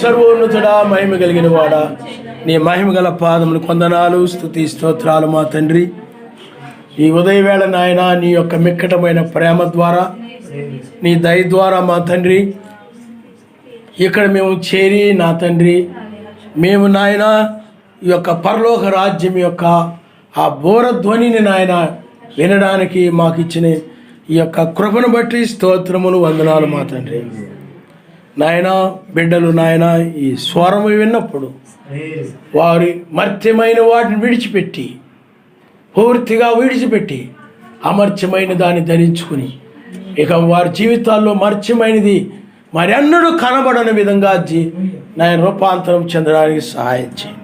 సర్వోన్నతుడా, మహిమ కలిగిన వాడా, నీ మహిమ గల పాదములు కొందనాలు, స్తుతి స్తోత్రాలు మా తండ్రి. ఈ ఉదయవేళ నాయన నీ యొక్క మిక్కటమైన ప్రేమ ద్వారా, నీ దయ ద్వారా మా తండ్రి ఇక్కడ మేము చేరి నా తండ్రి మేము నాయన ఈ యొక్క పరలోక రాజ్యం యొక్క ఆ బోరధ్వనిని నాయన వినడానికి మాకు ఇచ్చిన ఈ యొక్క కృపను బట్టి స్తోత్రములు, వందనాలు మా తండ్రి. నాయన బిడ్డలు నాయన ఈ స్వరము విన్నప్పుడు వారి మర్త్యమైన వాటిని విడిచిపెట్టి, పూర్తిగా విడిచిపెట్టి అమర్త్యమైన దాన్ని ధరించుకుని ఇక వారి జీవితాల్లో మర్త్యమైనది మరి అన్నడు కనబడని విధంగా నాయన రూపాంతరం చెందడానికి సహాయం చేయండి.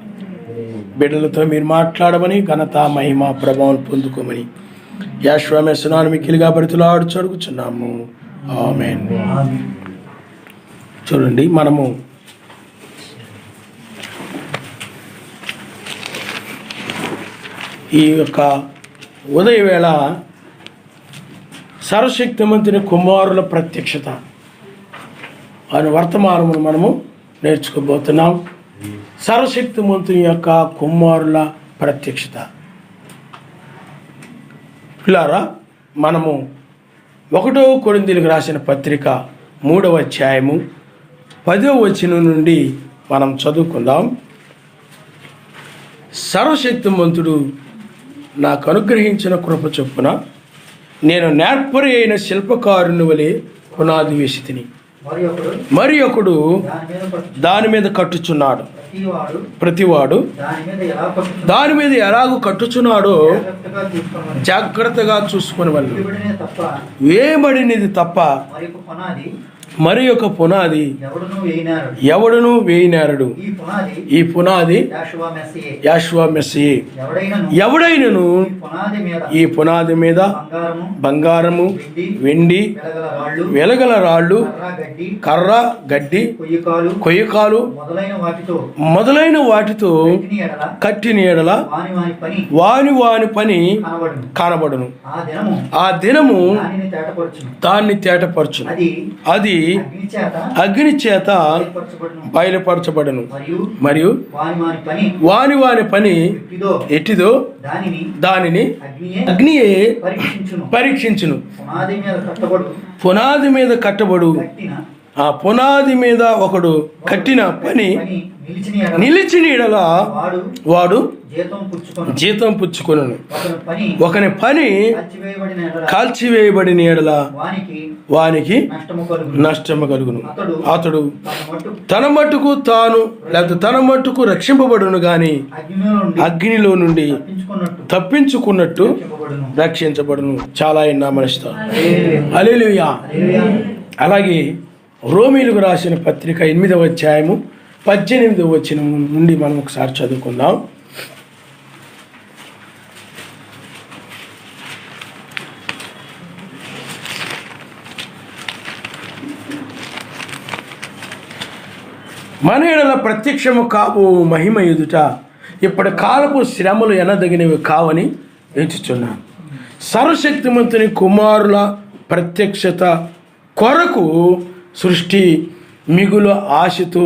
బిడ్డలతో మీరు మాట్లాడమని, ఘనత మహిమ ప్రభావం పొందుకోమని యాశ్వమేశ్వరాన్ని మిక్కిలిగా బ్రతిలాడు అడుగుచున్నాము. ఆమేన్. చూడండి, మనము ఈ యొక్క ఉదయవేళ సర్వశక్తిమంతుని కుమారుల ప్రత్యక్షత అనే వర్తమానమును మనము నేర్చుకోబోతున్నాం. సర్వశక్తిమంతుని యొక్క కుమారుల ప్రత్యక్షత. పిల్లారా, మనము 1 కొరింథీయులకు రాసిన పత్రిక 3వ అధ్యాయము 10వ వచనం నుండి మనం చదువుకుందాం. సర్వశక్తిమంతుడు నాకు అనుగ్రహించిన కృప చొప్పున నేను నేర్పరి అయిన శిల్పకారుని వలె పునాది వేసి తిని మరి ఒకడు దాని మీద కట్టుచున్నాడు. ప్రతివాడు దాని మీద ఎలాగూ కట్టుచున్నాడో జాగ్రత్తగా చూసుకుని వాళ్ళు వేయబడినది తప్ప మరి ఒక పునాది ఎవడును వేయినారడు. ఈ పునాది యాషువా మెస్సియే. ఎవడైనను ఈ పునాది మీద బంగారము, వెండి, వెలగల రాళ్ళు, కర్ర, గడ్డి, కొయ్యకాలు మొదలైన వాటితో కట్టిన ఎడల వాని పని కనబడును. ఆ దినము దాన్ని తేటపరచును. అది అగ్ని చేత బయలుపరచబడును. మరియు వాని పని ఎట్టిదో దానిని అగ్నియే పరీక్షించును. పునాది మీద కట్టబడు ఆ పునాది మీద ఒకడు కట్టిన పని నిలిచిన ఎడల వాడు జీతం పుచ్చుకొనును. ఒకని పని కాల్చివేయబడిన ఎడల వానికి నష్టము కలుగును. అతడు తన మట్టుకు తాను లేకపోతే తన మట్టుకు రక్షింపబడును గాని అగ్నిలో నుండి తప్పించుకున్నట్టు రక్షించబడును. చాలా మనస్తా. హల్లెలూయా. అలాగే రోమీయులకు రాసిన పత్రిక 8వ అధ్యాయము 18వ వచనం నుండి మనం ఒకసారి చదువుకుందాం. మన ఎడల ప్రత్యక్షము కావు మహిమ ఎదుట ఇప్పటి కాలపు శ్రమలు ఎనదగినవి కావని ఎంచుచున్నాను. సర్వశక్తిమంతుని కుమారుల ప్రత్యక్షత కొరకు సృష్టి మిగులు ఆశతో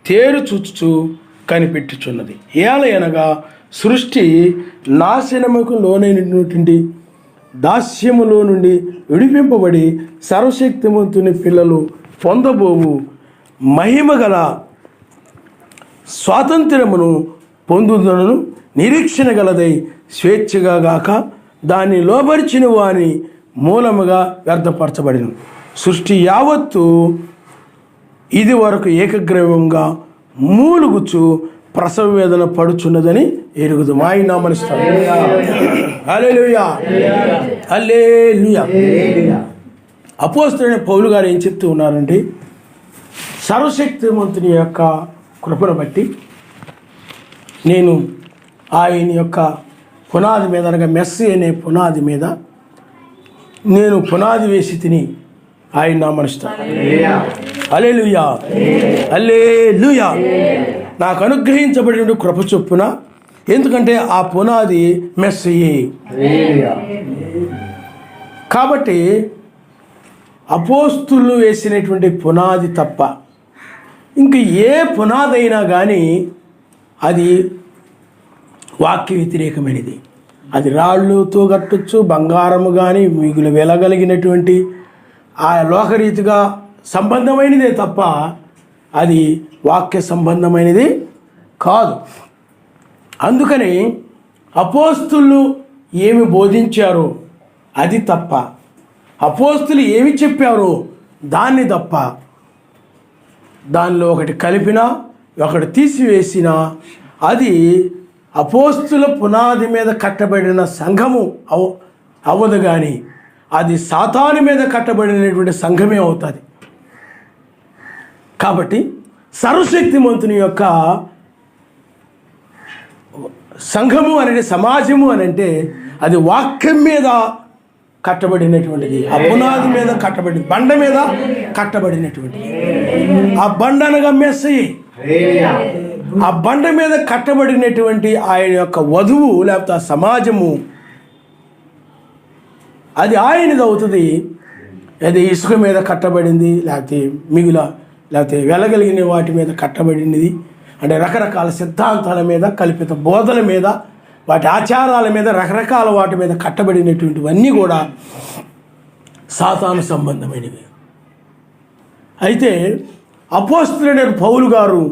తేరు చూచుచు కనిపెట్టుచున్నది. ఏలయనగా సృష్టి నాశనముకు లోనైనటువంటి దాస్యములో నుండి విడిపింపబడి సర్వశక్తిమంతుని పిల్లలు పొందబోవు మహిమగల స్వాతంత్ర్యమును పొందుదను నిరీక్షణ గలదై స్వేచ్ఛగా గాక దాన్ని లోబరిచిన వాని మూలముగా వ్యర్థపరచబడిన సృష్టి యావత్తు ఇది వరకు ఏకగ్రీవంగా మూలుగుచు ప్రసవ వేదన పడుచున్నదని ఎరుగుదు. ఆయన మనస్తాడు. హల్లెలూయా, హల్లెలూయా. అపోస్తలుడైన పౌలు గారు ఏం చెప్తూ ఉన్నారంటే, సర్వశక్తిమంతుని యొక్క కృపను బట్టి నేను ఆయన యొక్క పునాది మీద అనగా మెస్సీ అనే పునాది మీద నేను పునాది వేసి తిని ఆయన నామనుస్తాను. హల్లెలూయా, హల్లెలూయా. నాకు అనుగ్రహించబడిన కృప చొప్పున, ఎందుకంటే ఆ పునాది మెస్సీయే. కాబట్టి అపోస్తులు వేసినటువంటి పునాది తప్ప ఇంక ఏ పునాది అయినా కానీ అది వాక్య వ్యతిరేకమైనది. అది రాళ్ళుతో కట్టొచ్చు, బంగారము కానీ మిగులు వెలగలిగినటువంటి ఆ లోకరీతిగా సంబంధమైనదే తప్ప అది వాక్య సంబంధమైనది కాదు. అందుకని అపోస్తులు ఏమి బోధించారో అది తప్ప, అపోస్తులు ఏమి చెప్పారో దాన్ని తప్ప, దానిలో ఒకటి కలిపినా ఒకటి తీసివేసినా అది అపోస్తుల పునాది మీద కట్టబడిన సంఘము అవ్వదు, కానీ అది సాతాను మీద కట్టబడినటువంటి సంఘమే అవుతుంది. కాబట్టి సర్వశక్తిమంతుని యొక్క సంఘము అనేది, సమాజము అని అంటే అది వాక్యం మీద కట్టబడినటువంటిది, ఆ పునాది మీద కట్టబడి బండ మీద కట్టబడినటువంటిది. ఆ బండ అనగా మెస్సయ్య, ఆ బండ మీద కట్టబడినటువంటి ఆయన యొక్క వధువు లేకపోతే ఆ సమాజము అది ఆయనది అవుతుంది. అది ఇసుక మీద కట్టబడింది, లేకపోతే లేకపోతే వెలగలిగిన వాటి మీద కట్టబడినది. అంటే రకరకాల సిద్ధాంతాల మీద, కల్పిత బోధల మీద, వాటి ఆచారాల మీద, రకరకాల వాటి మీద కట్టబడినటువంటివన్నీ కూడా సాతాను సంబంధమైనవి. అయితే అపోస్తులైన పౌలు గారు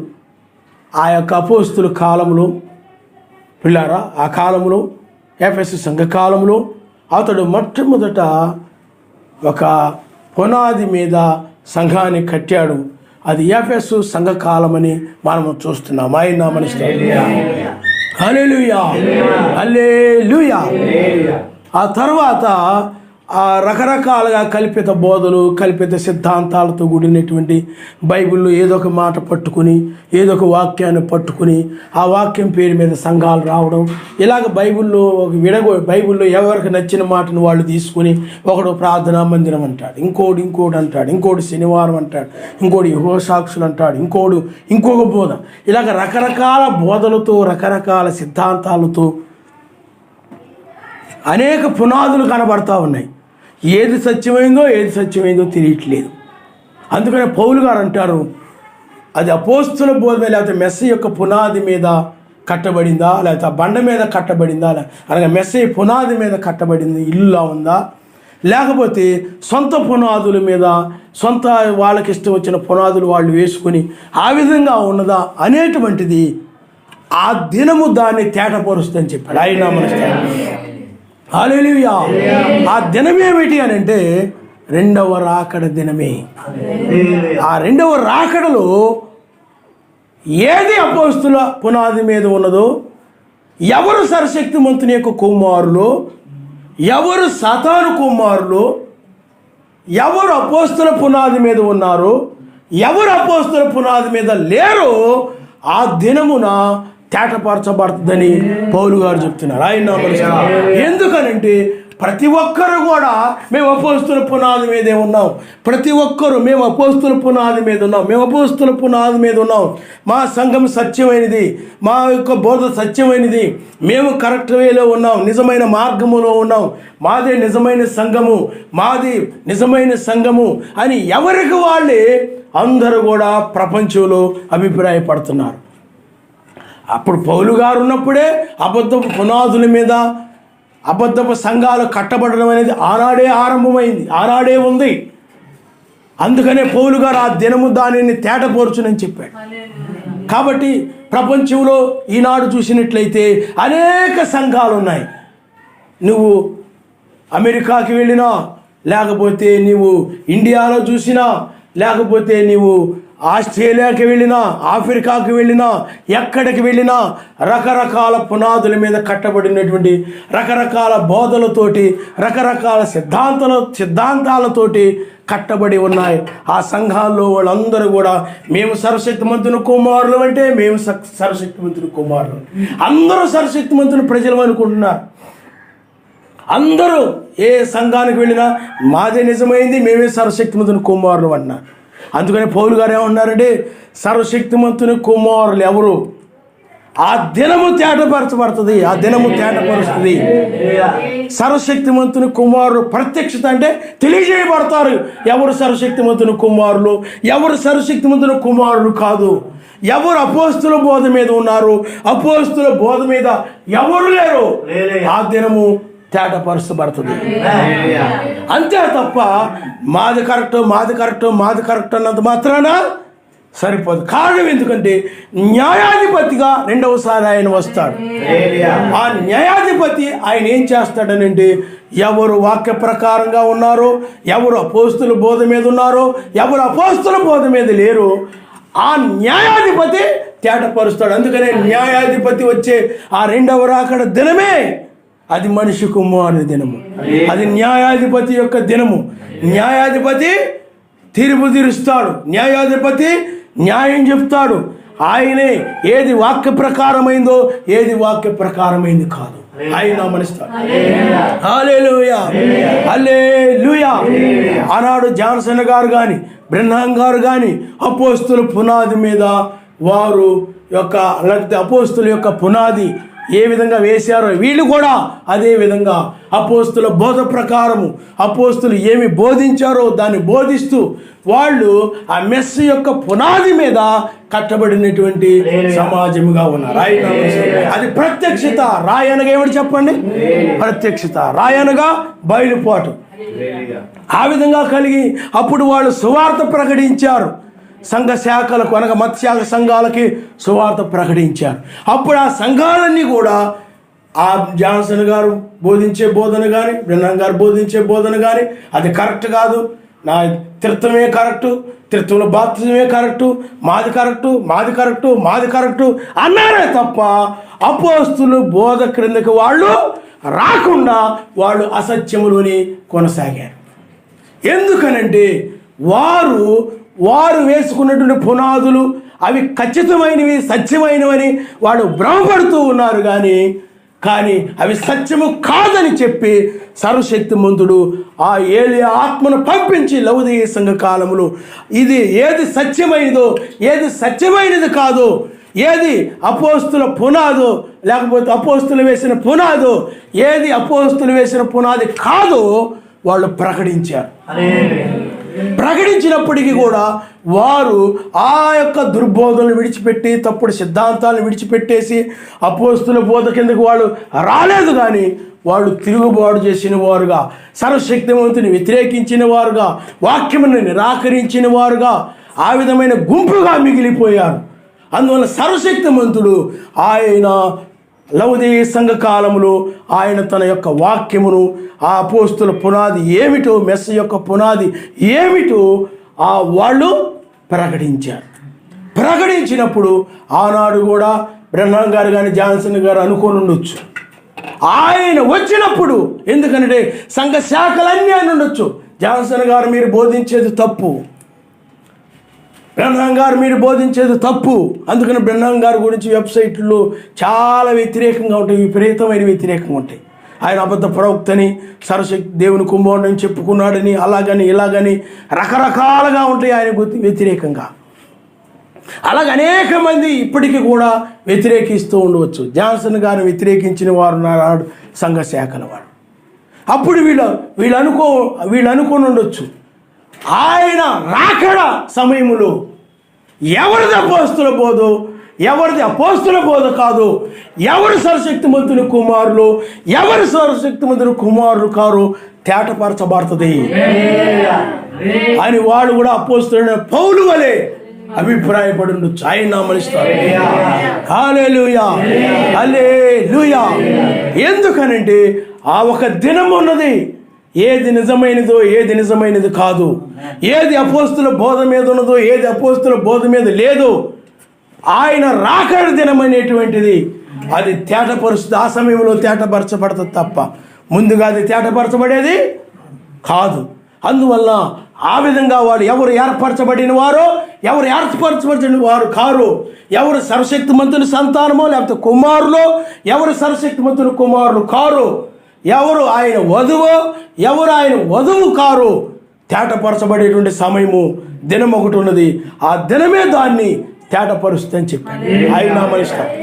ఆ యొక్క అపోస్తుల కాలంలో పిల్లారా, ఆ కాలంలో ఎఫెసు సంఘ కాలంలో అతడు మొట్టమొదట ఒక పునాది మీద సంఘాన్ని కట్టాడు. అది ఎఫెసు సంఘకాలమని మనము చూస్తున్నాం. ఆయన నామమున హల్లెలూయా, హల్లెలూయా. ఆ తర్వాత ఆ రకరకాలుగా కల్పిత బోధలు, కల్పిత సిద్ధాంతాలతో కూడినటువంటి బైబిల్లో ఏదో ఒక మాట పట్టుకుని, ఏదో ఒక వాక్యాన్ని పట్టుకుని ఆ వాక్యం పేరు మీద సంఘాలు రావడం, ఇలాగ బైబిల్లో బైబిల్లో ఎవరికి నచ్చిన మాటను వాళ్ళు తీసుకుని ఒకడు ప్రార్థనా మందిరం అంటాడు, ఇంకోటి అంటాడు, ఇంకోటి శనివారం అంటాడు, ఇంకోటి యెహోవా సాక్షులు అంటాడు, ఇంకొక బోధ. ఇలాగ రకరకాల బోధలతో, రకరకాల సిద్ధాంతాలతో అనేక పునాదులు కనబడతా ఉన్నాయి. ఏది సత్యమైందో తెలియట్లేదు. అందుకనే పౌలు గారు అంటారు, అది అపోస్తుల బోధ లేకపోతే మెస్సీ యొక్క పునాది మీద కట్టబడిందా, లేకపోతే ఆ బండ మీద కట్టబడిందా, అనగా మెస్సీ పునాది మీద కట్టబడింది ఇల్లులా ఉందా, లేకపోతే సొంత పునాదుల మీద సొంత వాళ్ళకి ఇష్టం వచ్చిన పునాదులు వాళ్ళు వేసుకొని ఆ విధంగా ఉన్నదా అనేటువంటిది ఆ దినము దాన్ని తేటపరుస్తుందని చెప్పాడు. ఆయన హల్లెలూయా. ఆ దినమేమిటి అని అంటే రెండవ రాకడ దినమే. ఆ రెండవ రాకడలో ఏది అపోస్తుల పునాది మీద ఉన్నదో, ఎవరు సర్వశక్తిమంతుని యొక్క కుమారులు, ఎవరు సాతాను కుమారులు, ఎవరు అపోస్తుల పునాది మీద ఉన్నారో, ఎవరు అపోస్తుల పునాది మీద లేరో ఆ దినమున తేటపరచబడుతుందని పౌలు గారు చెప్తున్నారు. ఆయన ఎందుకనంటే ప్రతి ఒక్కరు కూడా మేము అపోస్తుల పునాది మీదే ఉన్నాం, ప్రతి ఒక్కరు మేము అపోస్తుల పునాది మీద ఉన్నాం, మేము అపోస్తుల పునాది మీద ఉన్నాం, మా సంఘం సత్యమైనది, మా యొక్క బోధ సత్యమైనది, మేము కరెక్ట్ వేలో ఉన్నాం, నిజమైన మార్గములో ఉన్నాం, మాదే నిజమైన సంఘము, మాది నిజమైన సంఘము అని ఎవరికి వాళ్ళే అందరూ కూడా ప్రపంచంలో అభిప్రాయపడుతున్నారు. అప్పుడు పౌలు గారు ఉన్నప్పుడే అబద్ధపు పునాదుల మీద అబద్ధపు సంఘాలు కట్టబడడం అనేది ఆనాడే ఆరంభమైంది, ఆనాడే ఉంది. అందుకనే పౌలు గారు ఆ దినము దానిని తేటపరచునని చెప్పాడు. కాబట్టి ప్రపంచంలో ఈనాడు చూసినట్లయితే అనేక సంఘాలు ఉన్నాయి. నువ్వు అమెరికాకి వెళ్ళినా, లేకపోతే నీవు ఇండియాలో చూసినా, లేకపోతే నీవు ఆస్ట్రేలియాకి వెళ్ళినా, ఆఫ్రికాకి వెళ్ళినా, ఎక్కడికి వెళ్ళినా రకరకాల పునాదుల మీద కట్టబడినటువంటి రకరకాల బోధలతోటి, రకరకాల సిద్ధాంతాలతోటి కట్టబడి ఉన్నాయి. ఆ సంఘాల్లో వాళ్ళందరూ కూడా మేము సర్వశక్తిమంతుని కుమారులు అంటే మేము సర్వశక్తిమంతుని కుమారులు, అందరూ సర్వశక్తిమంతుని ప్రజలు అనుకుంటున్నారు. అందరూ ఏ సంఘానికి వెళ్ళినా మాదే నిజమైంది, మేమే సర్వశక్తిమంతుని కుమారులు అన్నారు. అందుకని పౌలు గారు ఏమన్నారంటే సర్వశక్తిమంతుని కుమారులు ఎవరు ఆ దినము తేటపరచబడుతుంది, ఆ దినము తేటపరుస్తుంది. సర్వశక్తిమంతుని కుమారులు ప్రత్యక్షత అంటే తెలియజేయబడతారు. ఎవరు సర్వశక్తిమంతుని కుమారులు, ఎవరు సర్వశక్తిమంతుని కుమారులు కాదు, ఎవరు అపోస్తుల బోధ మీద ఉన్నారు, అపోస్తుల బోధ మీద ఎవరు లేరు, ఆ దినము తేటపరచబడుతుంది. అంతే తప్ప మాది కరెక్ట్ మాది కరెక్ట్ మాది కరెక్ట్ అన్నంత మాత్రాన సరిపోదు. కారణం ఎందుకంటే న్యాయాధిపతిగా రెండవసారి ఆయన వస్తాడు. ఆ న్యాయాధిపతి ఆయన ఏం చేస్తాడనంటే ఎవరు వాక్య ప్రకారంగా ఉన్నారో, ఎవరు అపోస్తుల బోధ మీద ఉన్నారో, ఎవరు అపోస్తుల బోధ మీద లేరు, ఆ న్యాయాధిపతి తేటపరుస్తాడు. అందుకనే న్యాయాధిపతి వచ్చే ఆ రెండవ రాకడ దినమే అది మనిషి కుమారుని దినము, అది న్యాయాధిపతి యొక్క దినము. న్యాయాధిపతి తీర్పు తీరుస్తాడు, న్యాయాధిపతి న్యాయం చెప్తాడు. ఆయనే ఏది వాక్య ప్రకారమైందో ఏది వాక్య ప్రకారమైంది కాదు ఆయన మనిస్తాడు. హల్లెలూయా హల్లెలూయా. ఆనాడు జాన్సన్ గారు కానీ బ్రెన్హాం గారు కానీ అపోస్తుల పునాది మీద వారు యొక్క అపోస్తుల యొక్క పునాది ఏ విధంగా వేశారో వీళ్ళు కూడా అదే విధంగా అపోస్తుల బోధ ప్రకారము అపోస్తులు ఏమి బోధించారో దాన్ని బోధిస్తూ వాళ్ళు ఆ మెస్సు యొక్క పునాది మీద కట్టబడినటువంటి సమాజముగా ఉన్నారు. అది ప్రత్యక్షత. రాయనగా ఏమిటి చెప్పండి? ప్రత్యక్షత. రాయనగా బయలుపాటు. ఆ విధంగా కలిగి అప్పుడు వాళ్ళు సువార్త ప్రకటించారు. సంఘ శాఖలకు అనగా మత్స్యాగ సంఘాలకి సువార్త ప్రకటించారు. అప్పుడు ఆ సంఘాలన్నీ కూడా ఆ జాన్సన్ గారు బోధించే బోధన కానీ బ్రెన్హాం గారు బోధించే బోధన కానీ అది కరెక్ట్ కాదు, నా తీర్థమే కరెక్టు, తీర్థంలో బాప్తిజమే కరెక్టు, మాది కరెక్టు మాది కరెక్టు మాది కరెక్టు అన్నారే తప్ప అపోస్తులు బోధ క్రిందకి వాళ్ళు రాకుండా వాళ్ళు అసత్యములోని కొనసాగారు. ఎందుకనంటే వారు వేసుకున్నటువంటి పునాదులు అవి ఖచ్చితమైనవి సత్యమైనవని వాడు భ్రమపడుతూ ఉన్నారు. కానీ అవి సత్యము కాదని చెప్పి సర్వశక్తిమంతుడు ఆ ఏలియా ఆత్మను పంపించి లౌదీయ సంఘ కాలములో ఇది ఏది సత్యమైనదో ఏది సత్యమైనది కాదో, ఏది అపోస్తుల పునాదో లేకపోతే అపోస్తులు వేసిన పునాదో, ఏది అపోస్తులు వేసిన పునాది కాదో వాళ్ళు ప్రకటించారు. ప్రకటించినప్పటికీ కూడా వారు ఆ యొక్క దుర్బోధనలు విడిచిపెట్టి తప్పుడు సిద్ధాంతాలను విడిచిపెట్టేసి అపోస్తుల బోధ కిందకు వాళ్ళు రాలేదు. కానీ వాళ్ళు తిరుగుబాటు చేసిన వారుగా, సర్వశక్తిమంతుని వ్యతిరేకించిన వారుగా, వాక్యమును నిరాకరించిన వారుగా ఆ విధమైన గుంపుగా మిగిలిపోయారు. అందువల్ల సర్వశక్తిమంతుడు ఆయన లౌదీయ సంఘ కాలంలో ఆయన తన యొక్క వాక్యమును ఆ అపోస్తుల పునాది ఏమిటో మెస్సు యొక్క పునాది ఏమిటో వాళ్ళు ప్రకటించారు. ప్రకటించినప్పుడు ఆనాడు కూడా బ్రెన్హాం గారు కానీ జాన్సన్ గారు అనుకొని ఉండొచ్చు ఆయన వచ్చినప్పుడు, ఎందుకంటే సంఘ శాఖలన్నీ అని ఉండొచ్చు, జాన్సన్ గారు మీరు బోధించేది తప్పు, బ్రెన్హాం గారు మీరు బోధించేది తప్పు. అందుకని బ్రెన్హాం గారి గురించి వెబ్సైట్లో చాలా వ్యతిరేకంగా ఉంటాయి, విపరీతమైన వ్యతిరేకంగా ఉంటాయి. ఆయన అబద్ధ ప్రవక్తని, సరస్వతి దేవుని కుమారుడని చెప్పుకున్నాడని, అలాగని ఇలాగని రకరకాలుగా ఉంటాయి ఆయన వ్యతిరేకంగా. అలాగ అనేక మంది ఇప్పటికీ కూడా వ్యతిరేకిస్తూ ఉండవచ్చు. జాన్సన్ గారిని వ్యతిరేకించిన వారు నాడు సంఘ శాఖల వాడు. అప్పుడు వీళ్ళు అనుకొని ఉండొచ్చు ఆయన రాకడ సమయములో ఎవరిది అపోస్తుల బోధో ఎవరిది అపోస్తుల బోధ కాదు, ఎవరు సర్వశక్తిమంతుని కుమారులు ఎవరు సర్వశక్తిమంతుని కుమారులు కారు తేటపరచబడుతుంది అని వాడు కూడా అపోస్తులైన పౌలు వలె అభిప్రాయపడి ఉండొచ్చు. ఆయన నామనిస్తారు. హల్లెలూయా హల్లెలూయా. ఎందుకనంటే ఆ ఒక దినం ఉన్నది, ఏది నిజమైనదో ఏది నిజమైనది కాదు, ఏది అపోస్తుల బోధ మీద ఉన్నదో ఏది అపోస్తుల బోధ మీద లేదు, ఆయన రాకడ దినం అనేటువంటిది అది తేటపరుస్తుంది. ఆ సమయంలో తేటపరచబడుతుంది తప్ప ముందుగా అది తేటపరచబడేది కాదు. అందువల్ల ఆ విధంగా వాడు ఎవరు ఏర్పరచబడిన వారో ఎవరు ఏర్పరచబడిన వారు కారు, ఎవరు సర్వశక్తిమంతుని సంతానమో లేకపోతే కుమారులో ఎవరు సర్వశక్తిమంతుని కుమారులు కారు, ఎవరు ఆయన వధువో ఎవరు ఆయన వధువు కారు తేటపరచబడేటువంటి సమయము దినం ఒకటి ఉన్నది. ఆ దినమే దాన్ని తేటపరుస్తుందని చెప్పాడు. ఆయన నామమున స్తోత్రం.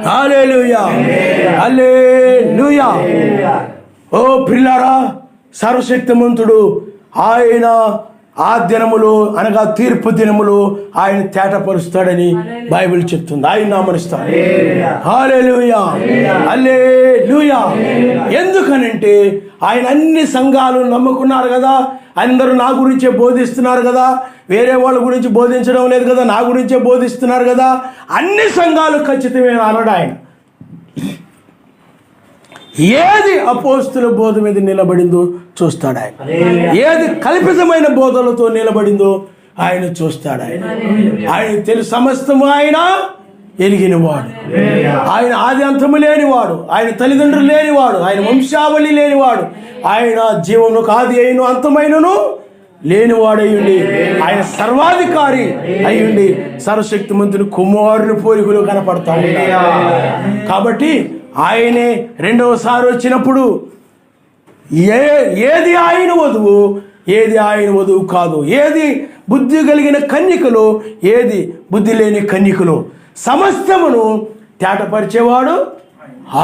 హల్లెలూయా, హల్లెలూయా. ఓ ప్రియులారా, సర్వశక్తిమంతుడు ఆయన ఆ దినములు అనగా తీర్పు దినములు ఆయన తేటపరుస్తాడని బైబిల్ చెప్తుంది. ఆయన నామమున స్తోత్రం. హల్లెలూయా, హల్లెలూయా. ఎందుకనంటే ఆయన అన్ని సంఘాలు నమ్ముకున్నారు కదా, అందరూ నా గురించే బోధిస్తున్నారు కదా, వేరే వాళ్ళ గురించి బోధించడం లేదు కదా, నా గురించే బోధిస్తున్నారు కదా, అన్ని సంఘాలు ఖచ్చితమైన అన్నాడు ఆయన. ఏది అపోస్తుల బోధ మీద నిలబడిందో చూస్తాడు ఆయన, ఏది కల్పితమైన బోధలతో నిలబడిందో ఆయన చూస్తాడు ఆయన. ఆయన తెలుసు సమస్తము ఆయన ఎరిగినవాడు, ఆయన ఆది అంతము లేనివాడు, ఆయన తల్లిదండ్రులు లేనివాడు, ఆయన వంశావళి లేనివాడు, ఆయన జీవమునకు ఆది అయిన అంతమైనను లేనివాడయ్యుండి ఆయన సర్వాధికారి అయ్యుండి సర్వశక్తిమంతుని కుమారుని పోలికలు కనపడతా ఉన్నాడు. కాబట్టి ఆయనే రెండవసారి వచ్చినప్పుడు ఏది ఆయన వధువు, ఏది ఆయన వధువు కాదు, ఏది బుద్ధి కలిగిన కన్యకలో, ఏది బుద్ధి లేని కన్యకలో సమస్తమును తేటపరిచేవాడు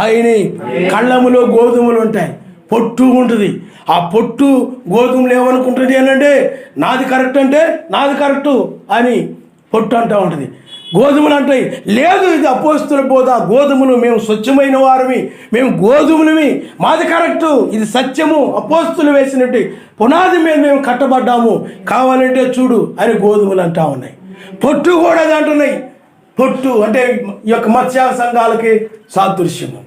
ఆయనే. కళ్ళములో గోధుమలు ఉంటాయి, పొట్టు ఉంటుంది. ఆ పొట్టు గోధుమలు ఏమనుకుంటుంది అంటే నాది కరెక్ట్ అంటే నాది కరెక్టు అని పొట్టు అంటూ ఉంటుంది. గోధుమలు అంటాయి, లేదు ఇది అపోస్తుల బోధ, గోధుమలు మేము స్వచ్ఛమైన వారిమి, మేము గోధుమలమి, మాది కరెక్టు, ఇది సత్యము, అపోస్తులు వేసినట్టు పునాది మీద మేము కట్టబడ్డాము, కావాలంటే చూడు అని గోధుమలు అంటా ఉన్నాయి. పొట్టు కూడా అది అంటున్నాయి. పొట్టు అంటే ఈ యొక్క మత్స్య సంఘాలకి సాదృశ్యము,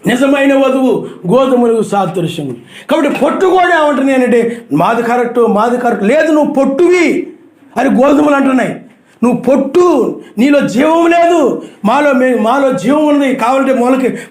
నిజమైన వధువు గోధుమలకు సాదృశ్యము. కాబట్టి పొట్టు కూడా ఏమంటున్నాయి అంటే మాది కరెక్టు, మాది కరెక్ట్, లేదు నువ్వు పొట్టువి అని గోధుమలు అంటున్నాయి. నువ్వు పొట్టు, నీలో జీవం లేదు, మాలో జీవం ఉంది, కావాలంటే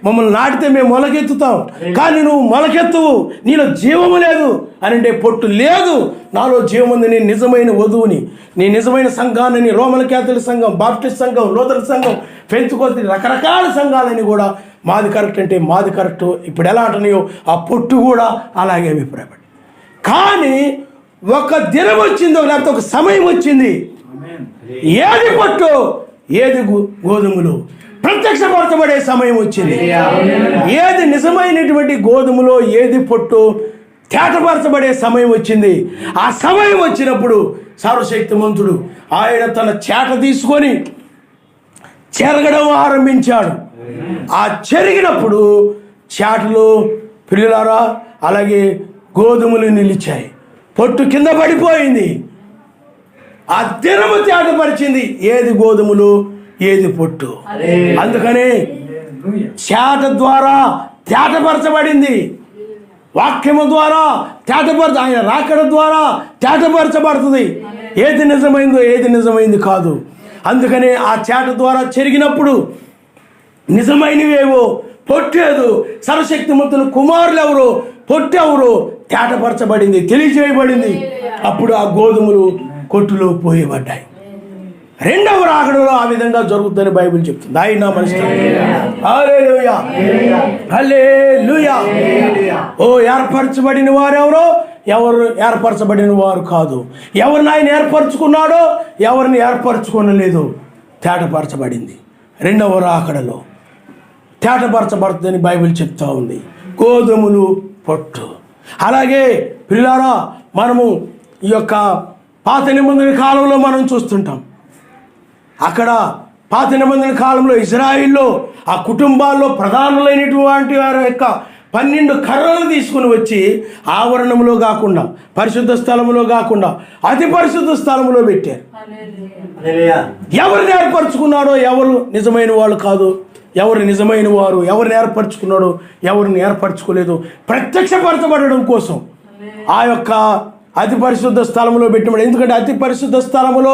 మమ్మల్ని నాటితే మేము మొలకెత్తుతాం, కానీ నువ్వు మొలకెత్తువు, నీలో జీవము లేదు అని అంటే పొట్టు లేదు, నాలో జీవం ఉంది, నేను నిజమైన వధువుని, నేను నిజమైన సంఘాన్ని, రోమన్ క్యాథలిక్ సంఘం, బాప్టిస్ట్ సంఘం, లూథరన్ సంఘం, పెంతుకోస్తి రకరకాల సంఘాలని కూడా మాది కరెక్ట్ అంటే మాది కరెక్ట్. ఇప్పుడు ఎలా అంటున్నాయో ఆ పొట్టు కూడా అలాగే అభిప్రాయపడి. కానీ ఒక దినం వచ్చిందో లేకపోతే ఒక సమయం వచ్చింది, ఏది పొట్టు ఏది గోధుమలు ప్రత్యక్షపరచబడే సమయం వచ్చింది. ఏది నిజమైనటువంటి గోధుమలో ఏది పొట్టు తేటపరచబడే సమయం వచ్చింది. ఆ సమయం వచ్చినప్పుడు సర్వశక్తిమంతుడు ఆయన తన చేట తీసుకొని చెరగడం ఆరంభించాడు. ఆ చెరిగినప్పుడు చేటలు పిల్లలారా అలాగే గోధుమలు నిలిచాయి, పొట్టు కింద పడిపోయింది. ఆ దినము తేటపరిచింది ఏది గోధుమలు ఏది పొట్టు. అందుకని చేట ద్వారా తేటపరచబడింది, వాక్యము ద్వారా ఆయన రాకడ ద్వారా తేటపరచబడుతుంది ఏది నిజమైందో ఏది నిజమైంది కాదు. అందుకని ఆ చేట ద్వారా చెరిగినప్పుడు నిజమైనవేవో పొట్టేదు, సర్వశక్తిమంతులు కుమారులు ఎవరు, పొట్టెవరు తేటపరచబడింది, తెలియజేయబడింది. అప్పుడు ఆ గోధుమలు కొట్టులో పోయబడ్డాయి. రెండవ రాకడలో ఆ విధంగా జరుగుతుందని బైబిల్ చెప్తుంది. ఆయన హల్లెలూయా, హల్లెలూయా. ఓ ఏర్పరచబడిన వారెవరో, ఎవరు ఏర్పరచబడిన వారు కాదు. ఎవరిని ఆయన ఏర్పరచుకున్నాడో ఎవరిని ఏర్పరచుకోనలేదు, తేటపరచబడింది. రెండవ రాకడలో తేటపరచబడుతుందని బైబిల్ చెప్తా ఉంది. గోధుమలు పొట్టు. అలాగే పిల్లారా, మనము ఈ యొక్క పాత నిబంధన కాలంలో మనం చూస్తుంటాం. అక్కడ పాత నిబంధన కాలంలో ఇజ్రాయిల్లో ఆ కుటుంబాల్లో ప్రధానులైనటువంటి వారి యొక్క 12 కర్రలను తీసుకుని వచ్చి ఆవరణంలో కాకుండా, పరిశుద్ధ స్థలంలో కాకుండా అతి పరిశుద్ధ స్థలంలో పెట్టారు. ఎవరిని ఏర్పరచుకున్నాడో ఎవరు నిజమైన వాళ్ళు కాదు, ఎవరు నిజమైన వారు, ఎవరిని ఏర్పరచుకున్నాడో ఎవరిని ఏర్పరచుకోలేదు ప్రత్యక్షపరచబడడం కోసం ఆ యొక్క అతి పరిశుద్ధ స్థలంలో పెట్టినాడు. ఎందుకంటే అతి పరిశుద్ధ స్థలములో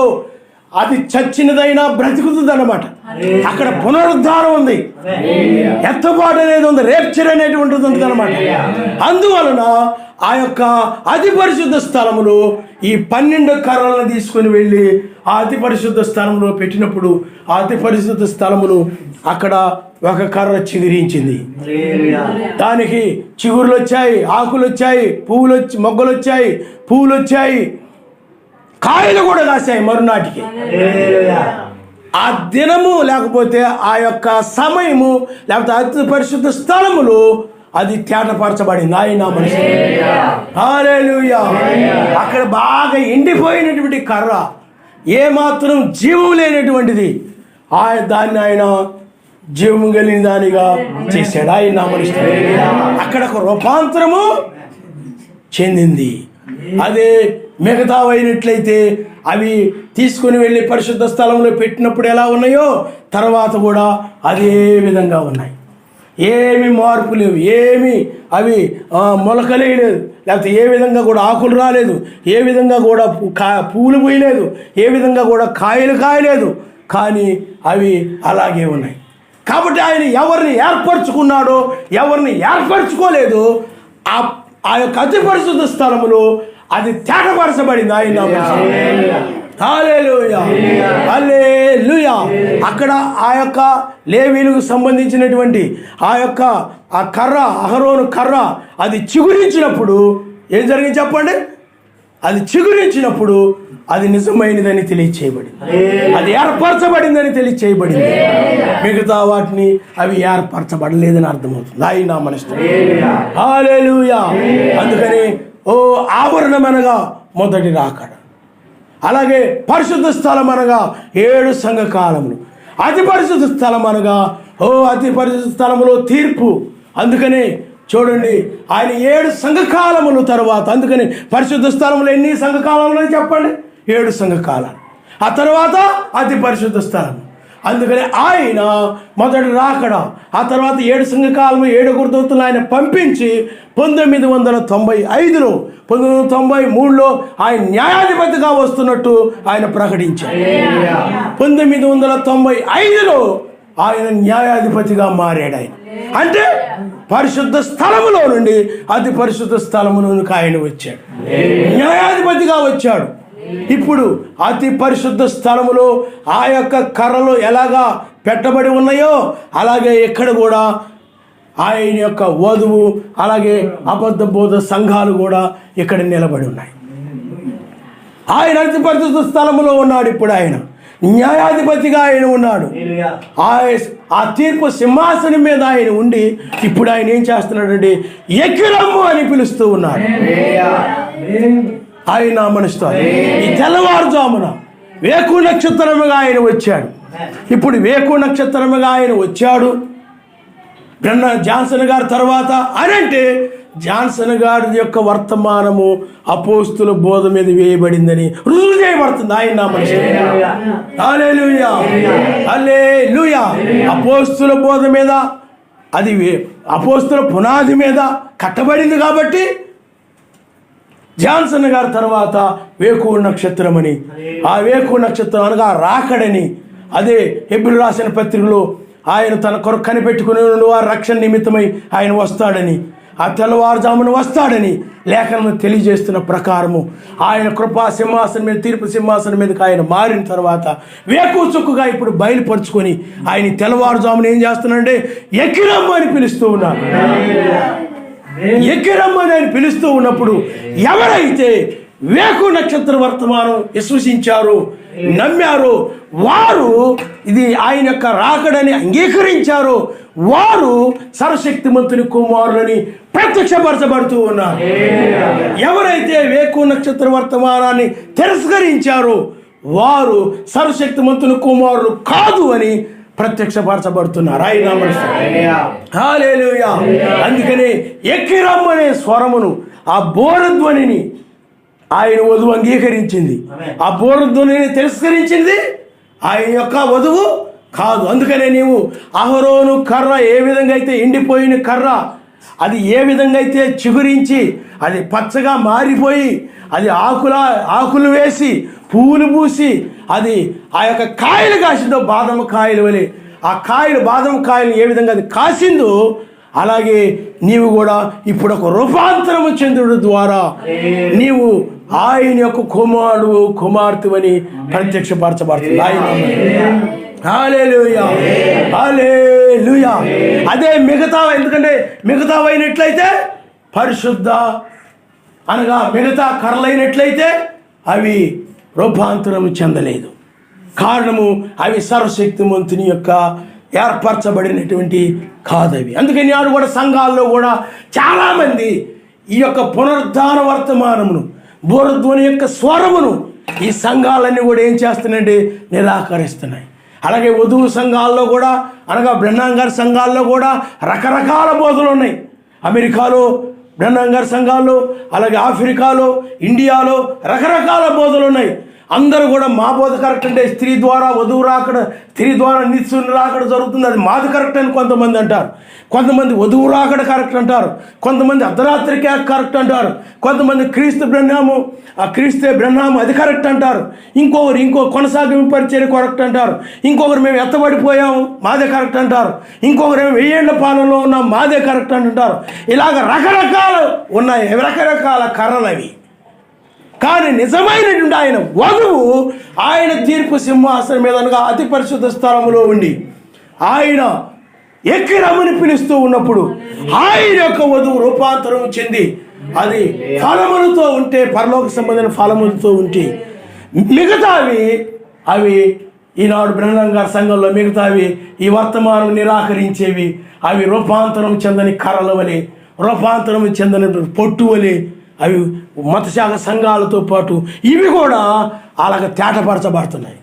అది చచ్చినదైనా బ్రతుకుతుంది అన్నమాట. అక్కడ పునరుద్ధారం ఉంది, ఎత్తబాటు అనేది ఉంది, రేప్చర్ అనేటువంటిది ఉంది అన్నమాట. అందువలన ఆ యొక్క అతి పరిశుద్ధ స్థలములో ఈ 12 కర్రలను తీసుకుని వెళ్ళి ఆ అతి పరిశుద్ధ స్థలంలో పెట్టినప్పుడు ఆ అతి పరిశుద్ధ స్థలమును అక్కడ ఒక కర్ర చిగురించింది. దానికి చిగురులు వచ్చాయి, ఆకులు వచ్చాయి, పువ్వులు మొగ్గలు వచ్చాయి, పువ్వులు వచ్చాయి, కాయలు కూడా కాసాయి మరునాటికి. ఆ దినము లేకపోతే ఆ యొక్క సమయము లేకపోతే అతి పరిశుద్ధ స్థలములు అది తేటపరచబడింది. ఆయన మనిషి హల్లెలూయా. అక్కడ బాగా ఎండిపోయినటువంటి కర్ర, ఏమాత్రం జీవం లేనటువంటిది, దాన్ని ఆయన జీవము కలిగిన దానిగా చేశాడు. ఆయన మనిషి అక్కడ ఒక రూపాంతరము చెందింది. అదే మిగతావైనట్లయితే అవి తీసుకుని వెళ్ళి పరిశుద్ధ స్థలంలో పెట్టినప్పుడు ఎలా ఉన్నాయో తర్వాత కూడా అదే విధంగా ఉన్నాయి. ఏమి మార్పు లేవు, ఏమి అవి మొలకలేదు, లేకపోతే ఏ విధంగా కూడా ఆకులు రాలేదు, ఏ విధంగా కూడా పూలు పూయలేదు, ఏ విధంగా కూడా కాయలు కాయలేదు, కానీ అవి అలాగే ఉన్నాయి. కాబట్టి ఆయన ఎవరిని ఏర్పరచుకున్నాడో ఎవరిని ఏర్పరచుకోలేదు ఆ యొక్క అతి పరిశుద్ధ స్థలములో అది తేటపరచబడింది. ఆయన హల్లెలూయా హల్లెలూయా. అక్కడ ఆ యొక్క లేవీలకు సంబంధించినటువంటి ఆ కర్ర, అహరోను కర్ర అది చిగురించినప్పుడు ఏం జరిగింది చెప్పండి? అది చిగురించినప్పుడు అది నిజమైనదని తెలియచేయబడింది, అది ఏర్పరచబడిందని తెలియచేయబడింది. మిగతా వాటిని అవి ఏర్పరచబడలేదని అర్థమవుతుంది. ఆయన మనసు హల్లెలూయా. అందుకని ఆవరణం అనగా మొదటి రాకడ, అలాగే పరిశుద్ధ స్థలం అనగా 7 సంఘకాలములు, అతి పరిశుద్ధ స్థలం అనగా అతి పరిశుద్ధ స్థలములో తీర్పు. అందుకని చూడండి, ఆయన 7 సంఘకాలముల తర్వాత, అందుకని పరిశుద్ధ స్థలంలో ఎన్ని సంఘకాలములు చెప్పండి? 7 సంఘకాలాలు. ఆ తర్వాత అతి పరిశుద్ధ స్థలం. అందుకని ఆయన మొదటి రాకడ, ఆ తర్వాత 7 సంఘకాలము 7 దూతలను ఆయన పంపించి 1995లో 1993లో ఆయన న్యాయాధిపతిగా వస్తున్నట్టు ఆయన ప్రకటించారు. 1995లో ఆయన న్యాయాధిపతిగా మారాడు. ఆయన అంటే పరిశుద్ధ స్థలములో నుండి అతి పరిశుద్ధ స్థలములోనికి ఆయన వచ్చాడు, న్యాయాధిపతిగా వచ్చాడు. ఇప్పుడు అతి పరిశుద్ధ స్థలములో ఆ యొక్క కర్రలు ఎలాగా పెట్టబడి ఉన్నాయో అలాగే ఇక్కడ కూడా ఆయన యొక్క వధువు, అలాగే అబద్ధ బోధ సంఘాలు కూడా ఇక్కడ నిలబడి ఉన్నాయి. ఆయన అతి పరిశుద్ధ స్థలములో ఉన్నాడు. ఇప్పుడు ఆయన న్యాయాధిపతిగా ఆయన ఉన్నాడు. ఆ తీర్పు సింహాసనం మీద ఆయన ఉండి ఇప్పుడు ఆయన ఏం చేస్తున్నాడంటే ఎక్కిరమ్ము అని పిలుస్తూ ఉన్నాడు. ఆయన మనిషితో ఈ తెల్లవారుజామున వేకు నక్షత్రముగా ఆయన వచ్చాడు. ఇప్పుడు వేకు నక్షత్రముగా ఆయన వచ్చాడు. జాన్సన్ గారి తర్వాత అనంటే జాన్సన్ గారి యొక్క వర్తమానము అపోస్తుల బోధ మీద వేయబడిందని రుజువు చేయబడుతుంది. ఆయన మనిషి హల్లెలూయా హల్లెలూయా. అపోస్తుల బోధ మీద, అది అపోస్తుల పునాది మీద కట్టబడింది కాబట్టి జాన్సన్ గారి తర్వాత వేకు నక్షత్రం అని, ఆ వేకు నక్షత్రం అనగా రాకడని, అదే హెబ్రీ రాసిన పత్రికలో ఆయన తన కొరకు కనిపెట్టుకుని వారి రక్షణ నిమిత్తమై ఆయన వస్తాడని, ఆ తెల్లవారుజామున వస్తాడని లేఖనం తెలియజేస్తున్న ప్రకారము ఆయన కృపా సింహాసనం మీద, తీర్పు సింహాసనం మీదకి ఆయన మారిన తర్వాత వేకు చుక్కుగా ఇప్పుడు బయలుపరుచుకొని ఆయన తెల్లవారుజామున ఏం చేస్తున్నాడంటే ఎక్కిరమ్మ అని పిలుస్తూ ఉన్నాడు. ఎక్కిరమ్మని ఆయన పిలుస్తూ ఉన్నప్పుడు ఎవరైతే వేకు నక్షత్ర వర్తమానం విశ్వసించారో, నమ్మారో, వారు ఇది ఆయన యొక్క రాకడని అంగీకరించారో వారు సర్వశక్తిమంతుని కుమారులని ప్రత్యక్షపరచబడుతూ ఉన్నారు. ఎవరైతే వేకు నక్షత్ర వర్తమానాన్ని తిరస్కరించారో వారు సర్వశక్తిమంతుని కుమారులు కాదు అని ప్రత్యక్షపరచబడుతున్నారు. ఆయన హల్లెలూయా. అందుకని ఎక్కిరమ్మనే స్వరమును, ఆ బోరధ్వనిని ఆయన వధువు అంగీకరించింది. ఆ బోరధ్వనిని తిరస్కరించింది ఆయన యొక్క వధువు కాదు. అందుకనే నీవు అహరోను కర్ర ఏ విధంగా అయితే ఎండిపోయిన కర్ర, అది ఏ విధంగా అయితే చిగురించి అది పచ్చగా మారిపోయి అది ఆకులు వేసి పువ్వులు పూసి అది ఆ యొక్క కాయలు కాసిందో బాదం కాయలు వలె, ఆ కాయలు బాదం కాయలు ఏ విధంగా అది కాసిందో అలాగే నీవు కూడా ఇప్పుడు ఒక రూపాంతరము చెందుడు ద్వారా నీవు ఆయన యొక్క కుమార్తెవని ప్రత్యక్షపరచబడుతుంది. హల్లెలూయా హల్లెలూయా. అదే ఎందుకంటే మిగతావైనట్లయితే పరిశుద్ధ అనగా మిగతా కర్రలైనట్లయితే అవి రూపాంతరం చెందలేదు. కారణము అవి సర్వశక్తిమంతుని యొక్క ఏర్పరచబడినటువంటి కాదవి. అందుకని నాడు కూడా సంఘాల్లో కూడా చాలామంది ఈ యొక్క పునరుద్ధాన వర్తమానమును, బూరధ్వని యొక్క స్వరమును ఈ సంఘాలన్నీ కూడా ఏం చేస్తున్నాయంటే నిరాకరిస్తున్నాయి. అలాగే వధువు సంఘాల్లో కూడా, అనగా బ్రహ్నాం గారి సంఘాల్లో కూడా రకరకాల బోధలు ఉన్నాయి. అమెరికాలో బ్రహ్నాం గారి సంఘాల్లో, అలాగే ఆఫ్రికాలో, ఇండియాలో రకరకాల బోధలు ఉన్నాయి. అందరూ కూడా మా బోధ కరెక్ట్ అంటే స్త్రీ ద్వారా వధువు రాకడ, స్త్రీ ద్వారా నిత్యుని రాకడ జరుగుతుంది, అది మాది కరెక్ట్ అని కొంతమంది అంటారు. కొంతమంది వధువు రాకడ కరెక్ట్ అంటారు. కొంతమంది అర్ధరాత్రికే కరెక్ట్ అంటారు. కొంతమంది క్రీస్తే బ్రహ్నాము అది కరెక్ట్ అంటారు. ఇంకో కొనసాగింపు పరిచర్య కరెక్ట్ అంటారు. ఇంకొకరు మేము ఎత్తబడిపోయాము మాదే కరెక్ట్ అంటారు. ఇంకొకరు మేము 1000 ఏళ్ల పాలనలో ఉన్నాం మాదే కరెక్ట్ అంటారు. ఇలాగ రకరకాలు ఉన్నాయి, రకరకాల కర్రలు అవి. కానీ నిజమైనటువంటి ఆయన వధువు ఆయన తీర్పు సింహాసనం మీద అనగా అతి పరిశుద్ధ స్థలములో ఉండి ఆయన ఎక్కి రమ్మని పిలుస్తూ ఉన్నప్పుడు ఆయన యొక్క వధువు రూపాంతరం చెంది అది ఫలములతో ఉంటే, పరలోక సంబంధమైన ఫలములతో ఉంటే, మిగతావి అవి ఈనాడు బ్రహ్నాం గారి సంఘంలో మిగతావి ఈ వర్తమానం నిరాకరించేవి అవి రూపాంతరం చెందని కర్రల వలె, రూపాంతరం చెందని పొట్టు వలె అవి మతశాఖ సంఘాలతో పాటు ఇవి కూడా అలాగ తేటపరచబడుతున్నాయి.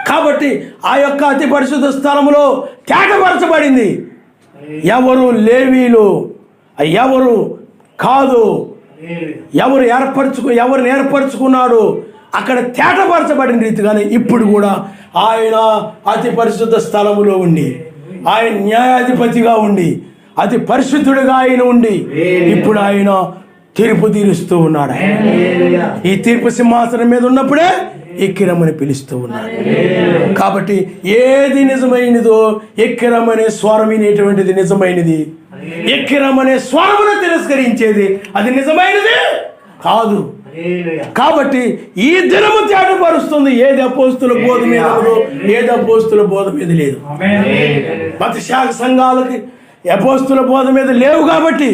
కాబట్టి ఆ యొక్క అతి పరిశుద్ధ స్థలములో తేటపరచబడింది ఎవరు లేవీలు, ఎవరు కాదు, ఎవరిని ఏర్పరచుకున్నాడు అక్కడ తేటపరచబడిన రీతిగానే ఇప్పుడు కూడా ఆయన అతి పరిశుద్ధ స్థలములో ఉండి, ఆయన న్యాయాధిపతిగా ఉండి, అతి పరిశుద్ధుడిగా ఆయన ఉండి ఇప్పుడు ఆయన తీర్పు తీరుస్తూ ఉన్నాడు. ఈ తీర్పు సింహాసనం మీద ఉన్నప్పుడే ఎక్కిరమ్మని పిలుస్తూ ఉన్నాడు. కాబట్టి ఏది నిజమైనదో ఎక్కిరమ్మనే స్వరం వినేటువంటిది నిజమైనది, ఎక్కిరమ్మనే స్వరమును తిరస్కరించేది అది నిజమైనది కాదు. కాబట్టి ఈ దినము తేటపరుస్తుంది ఏది అపోస్తుల బోధ మీద ఉందో, ఏది అపోస్తుల బోధ మీద లేదు. మతశాఖ సంఘాలకి అపోస్తుల బోధ మీద లేవు కాబట్టి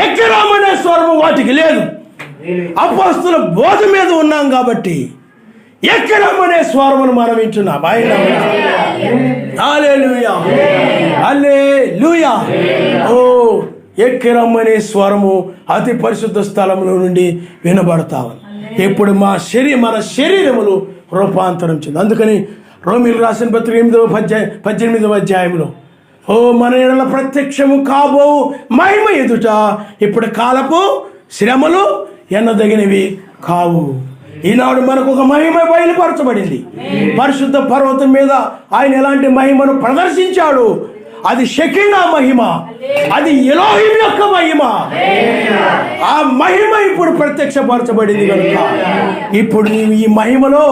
ఎక్కిరమ్మనే స్వరము వాటికి లేదు. అపోస్తుల బోధ మీద ఉన్నాం కాబట్టి ఎక్కిరమ్మనే స్వరమును మనం వింటున్నాం. హల్లెలూయా, హల్లెలూయా. ఓ ఎక్కిరమ్మనే స్వరము అతి పరిశుద్ధ స్థలంలో నుండి వినబడతా ఉంది. ఇప్పుడు మన శరీరములు రూపాంతరం చెంది. అందుకని రోమీయులకు రాసిన పత్రిక 18వ అధ్యాయంలో ఓ మన ఎడల ప్రత్యక్షము కాబో మహిమ ఎదుట ఇప్పుడు కాలపు శ్రమలు ఎన్నదగినవి కావు. ఈనాడు మనకు ఒక మహిమ బయలుపరచబడింది. పరిశుద్ధ పర్వతం మీద ఆయన ఎలాంటి మహిమను ప్రదర్శించాడు, అది షెకినా మహిమ, అది ఎలోహిం యొక్క మహిమ. ఆ మహిమ ఇప్పుడు ప్రత్యక్షపరచబడింది కనుక ఇప్పుడు నీవు ఈ మహిమలో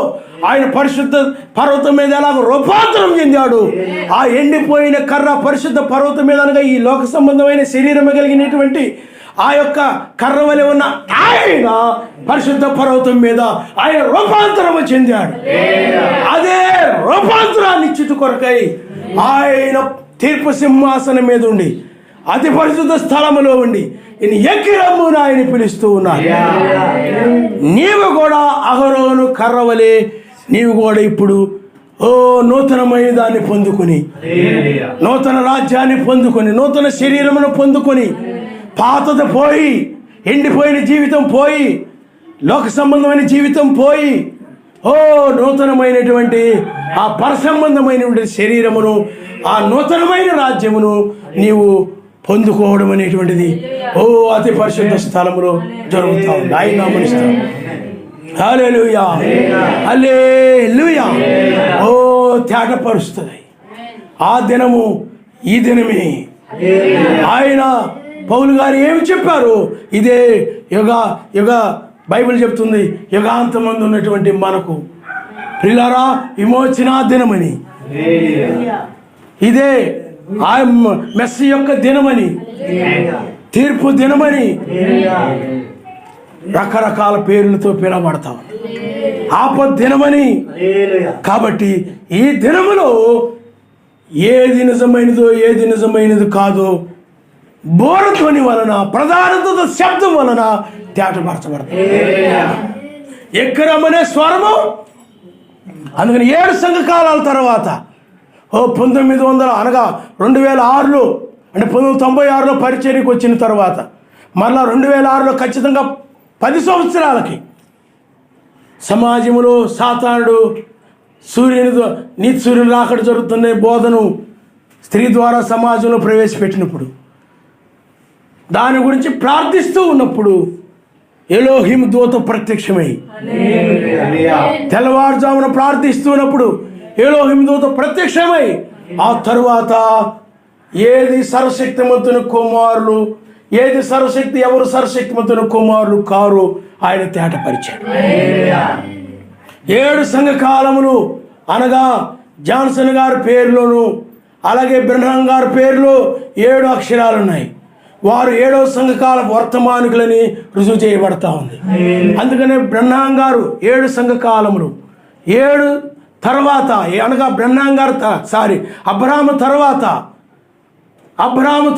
ఆయన పరిశుద్ధ పర్వతం మీద ఎలాగ రూపాంతరం చెందాడు. ఆ ఎండిపోయిన కర్ర పరిశుద్ధ పర్వతం మీద అనగా ఈ లోక సంబంధమైన శరీరం కలిగినటువంటి ఆ యొక్క కర్ర వలె ఉన్న ఆయన పరిశుద్ధ పర్వతం మీద ఆయన రూపాంతరము చెందాడు. అదే రూపాంతరాన్ని ఇచ్చుట కొరకై ఆయన తీర్పు సింహాసనం మీద ఉండి అతి పరిశుద్ధ స్థలములో ఉండి నేను ఎక్కిరమ్మును ఆయన పిలుస్తూ ఉన్నాడు. నీవు కూడా అహరోను కర్రవలే నీవు కూడా ఇప్పుడు నూతనమైన దాన్ని పొందుకొని, నూతన రాజ్యాన్ని పొందుకొని, నూతన శరీరమును పొందుకొని, పాతది పోయి, ఎండిపోయిన జీవితం పోయి, లోక సంబంధమైన జీవితం పోయి నూతనమైనటువంటి ఆ పరసంబంధమైనటువంటి శరీరమును, ఆ నూతనమైన రాజ్యమును నీవు పొందుకోవడం అనేటువంటిది అతి పరిశుద్ధ స్థలములో జరుగుతూ ఉంది. ఆయన నామమునిస్తాం. హల్లెలూయా, హల్లెలూయా. తేటపరుస్తుంది ఆ దినము ఈ దినమే. ఆయన పౌలు గారు ఏమి చెప్పారు? ఇదే యుగ బైబిల్ చెప్తుంది యుగాంతమందు ఉన్నటువంటి మనకు ప్రియులారా విమోచన దినమని, ఇదే ఆ మెస్సీ యొక్క దినమని, తీర్పు దినమని రకరకాల పేర్లతో పిలవబడతాం. ఆపద్ దినమని. కాబట్టి ఈ దినములో ఏది నిజమైనదో ఏది నిజమైనది కాదో బోరధ్వని వలన, ప్రధాన శబ్దం వలన తేటపరచబడతాం. ఎక్రమ్ అనే స్వరము. అందుకని 7 సంఘకాలాల తర్వాత 1900 అనగా 2006లో అంటే 1996లో పరిచర్యకు వచ్చిన తర్వాత మరలా 2006లో ఖచ్చితంగా 10 సంవత్సరాలకి సమాజంలో సాతానుడు నీతి సూర్యుని రాకడ జరుగుతున్న బోధను స్త్రీ ద్వారా సమాజంలో ప్రవేశపెట్టినప్పుడు దాని గురించి ప్రార్థిస్తూ ఉన్నప్పుడు ఎలోహిం దూత ప్రత్యక్షమై, తెల్లవారుజామున ప్రార్థిస్తున్నప్పుడు ఎలోహిం దూత ప్రత్యక్షమై, ఆ తరువాత ఏది సర్వశక్తిమంతుని కుమారులు, ఏది ఎవరు సర్వశక్తిమంతుని కుమారులు కారు ఆయన తేటపరిచాడు. 7 సంఘకాలములు అనగా జాన్సన్ గారి పేరులోను అలాగే బ్రహ్నాం గారి పేరులో 7 అక్షరాలు ఉన్నాయి. వారు 7వ సంఘకాల వర్తమానికులని రుజువు చేయబడతా ఉంది. అందుకనే బ్రహ్నాం గారు 7 సంఘకాలములు 7 తర్వాత అనగా బ్రహ్నాం గారు అబ్రాహాము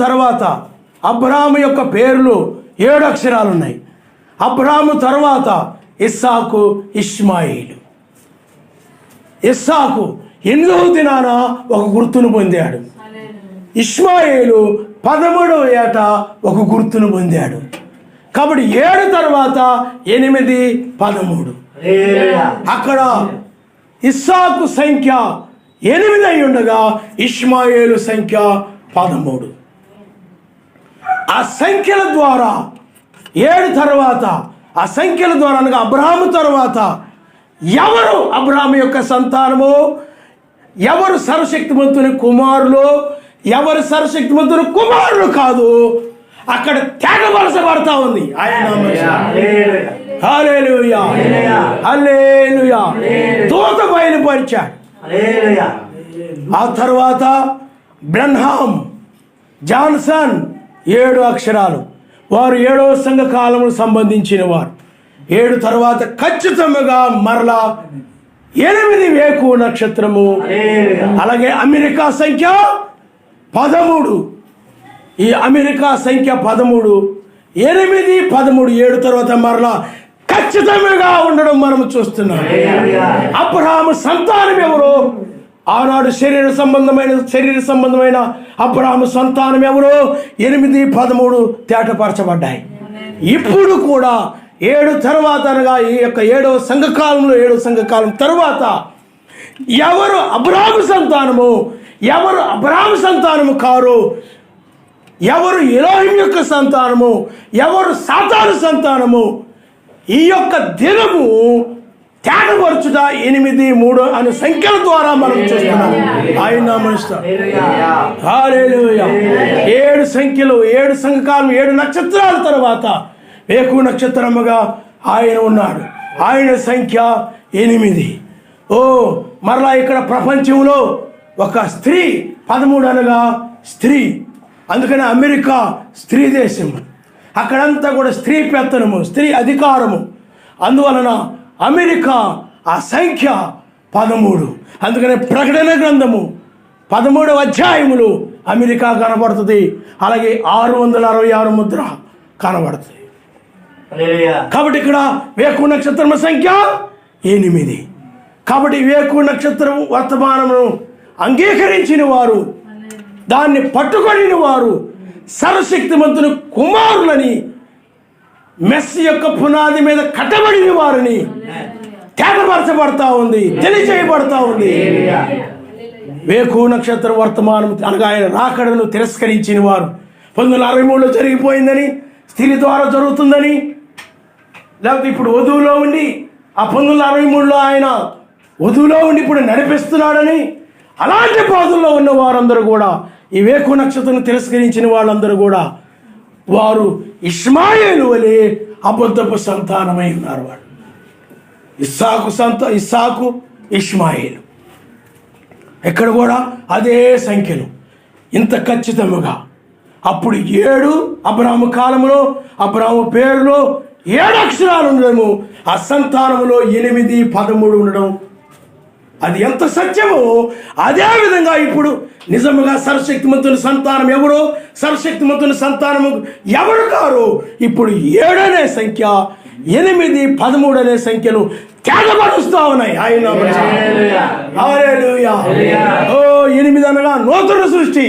తర్వాత అబ్రాహాము యొక్క పేరులో 7 అక్షరాలు ఉన్నాయి. అబ్రాహాము తర్వాత ఇస్సాకు, ఇష్మాయిలు. ఇస్సాకు 8వ దినాన ఒక గుర్తును పొందాడు. ఇష్మాయేలు 13వ ఏట ఒక గుర్తును పొందాడు. కాబట్టి 7 తర్వాత 8, 13. అక్కడ ఇస్సాకు సంఖ్య 8 అయి ఉండగా ఇష్మాయేలు సంఖ్య 13. ఆ సంఖ్యల ద్వారా 7 తర్వాత ఆ సంఖ్యల ద్వారా అనగా అబ్రాహాము తర్వాత ఎవరు అబ్రాహాము యొక్క సంతానము, ఎవరు సర్వశక్తిమంతుని కుమారులు, ఎవరు సర్వశక్తిమంతుని కుమారులు కాదు అక్కడ త్యాగపరచబడతా ఉంది. హల్లెలూయా, హల్లెలూయా. దూత బయలుపరిచాడు. ఆ తర్వాత బ్రహ్నాం, జాన్సన్ 7 అక్షరాలు. వారు 7వ సంఘ కాలముకు సంబంధించిన వారు. 7 తర్వాత ఖచ్చితంగా మరలా 8 వేకు నక్షత్రము. అలాగే అమెరికా సంఖ్య 13. ఈ అమెరికా సంఖ్య 13, 8, 13, 7 తర్వాత మరలా ఖచ్చితంగా ఉండడం మనం చూస్తున్నాం. అబ్రాహాము సంతానం ఎవరు? ఆనాడు శరీర సంబంధమైన అబ్రాహాము సంతానం ఎవరు? 8, 13 తేటపరచబడ్డాయి. ఇప్పుడు కూడా 7 తర్వాత అనగా ఈ యొక్క 7వ సంఘకాలంలో 7వ సంఘకాలం తర్వాత ఎవరు అబ్రాహాము సంతానము, ఎవరు అబ్రాహాము సంతానము కారు, ఎవరు ఎలోహిం యొక్క సంతానము, ఎవరు సాతాను సంతానము, ఈ యొక్క దినము త్యాగపరచుట 8, 3 అనే సంఖ్యల ద్వారా మనం చూస్తున్నాం. ఆయన నామమున హల్లెలూయా. 7 సంఖ్యలు, 7 సంఘకాలం, 7 నక్షత్రాల తర్వాత వేకు నక్షత్రముగా ఆయన ఉన్నాడు. ఆయన సంఖ్య 8. మరలా ఇక్కడ ప్రపంచంలో ఒక స్త్రీ 13 అనగా స్త్రీ. అందుకని అమెరికా స్త్రీ దేశం. అక్కడంతా కూడా స్త్రీ పెత్తనము, స్త్రీ అధికారము. అందువలన అమెరికా ఆ సంఖ్య 13. అందుకని ప్రకటన గ్రంథము 13వ అధ్యాయములు అమెరికా కనబడుతుంది. అలాగే 666 ముద్ర కనబడుతుంది. కాబట్టి ఇక్కడ వేకు నక్షత్రం సంఖ్య 8. కాబట్టి వేకు నక్షత్రం వర్తమానమును అంగీకరించిన వారు, దాన్ని పట్టుకొనిన వారు సర్వశక్తిమంతుని కుమారులని, మెస్సి యొక్క పునాది మీద కట్టబడిన వారిని త్యాగపరచబడతా ఉంది, తెలియజేయబడతా ఉంది. వేకు నక్షత్ర వర్తమానం అనగా ఆయన రాకడను తిరస్కరించిన వారు 1963లో జరిగిపోయిందని, స్త్రీ ద్వారా జరుగుతుందని, లేకపోతే ఇప్పుడు వధువులో ఉండి ఆ 1963లో ఆయన వధువులో ఉండి ఇప్పుడు నడిపిస్తున్నాడని, అలాంటి బాధల్లో ఉన్న వారందరూ కూడా ఈ వేకు నక్షత్రం తిరస్కరించిన వాళ్ళందరూ కూడా వారు ఇష్మాయేలు వలె అబద్ధపు సంతానమై ఉన్నారు. వాడు ఇస్సాకు ఇష్మాయేలు ఎక్కడ కూడా అదే సంఖ్యలు ఇంత ఖచ్చితముగా. అప్పుడు 7 అబ్రాహాము కాలంలో అబ్రాహాము పేరులో 7 అక్షరాలు ఉండడము, ఆ సంతానములో 8, 13 ఉండడం, అది ఎంత సత్యమో అదే విధంగా ఇప్పుడు నిజముగా సర్వశక్తిమంతుని సంతానం ఎవరు, సర్వశక్తిమంతుని సంతానము ఎవరు కారు, ఇప్పుడు 7 అనే సంఖ్య 8, 13 అనే సంఖ్యలు తేటపరుస్తూ ఉన్నాయి. ఆయన హల్లెలూయా. ఓ 8 అనగా నూతన సృష్టి.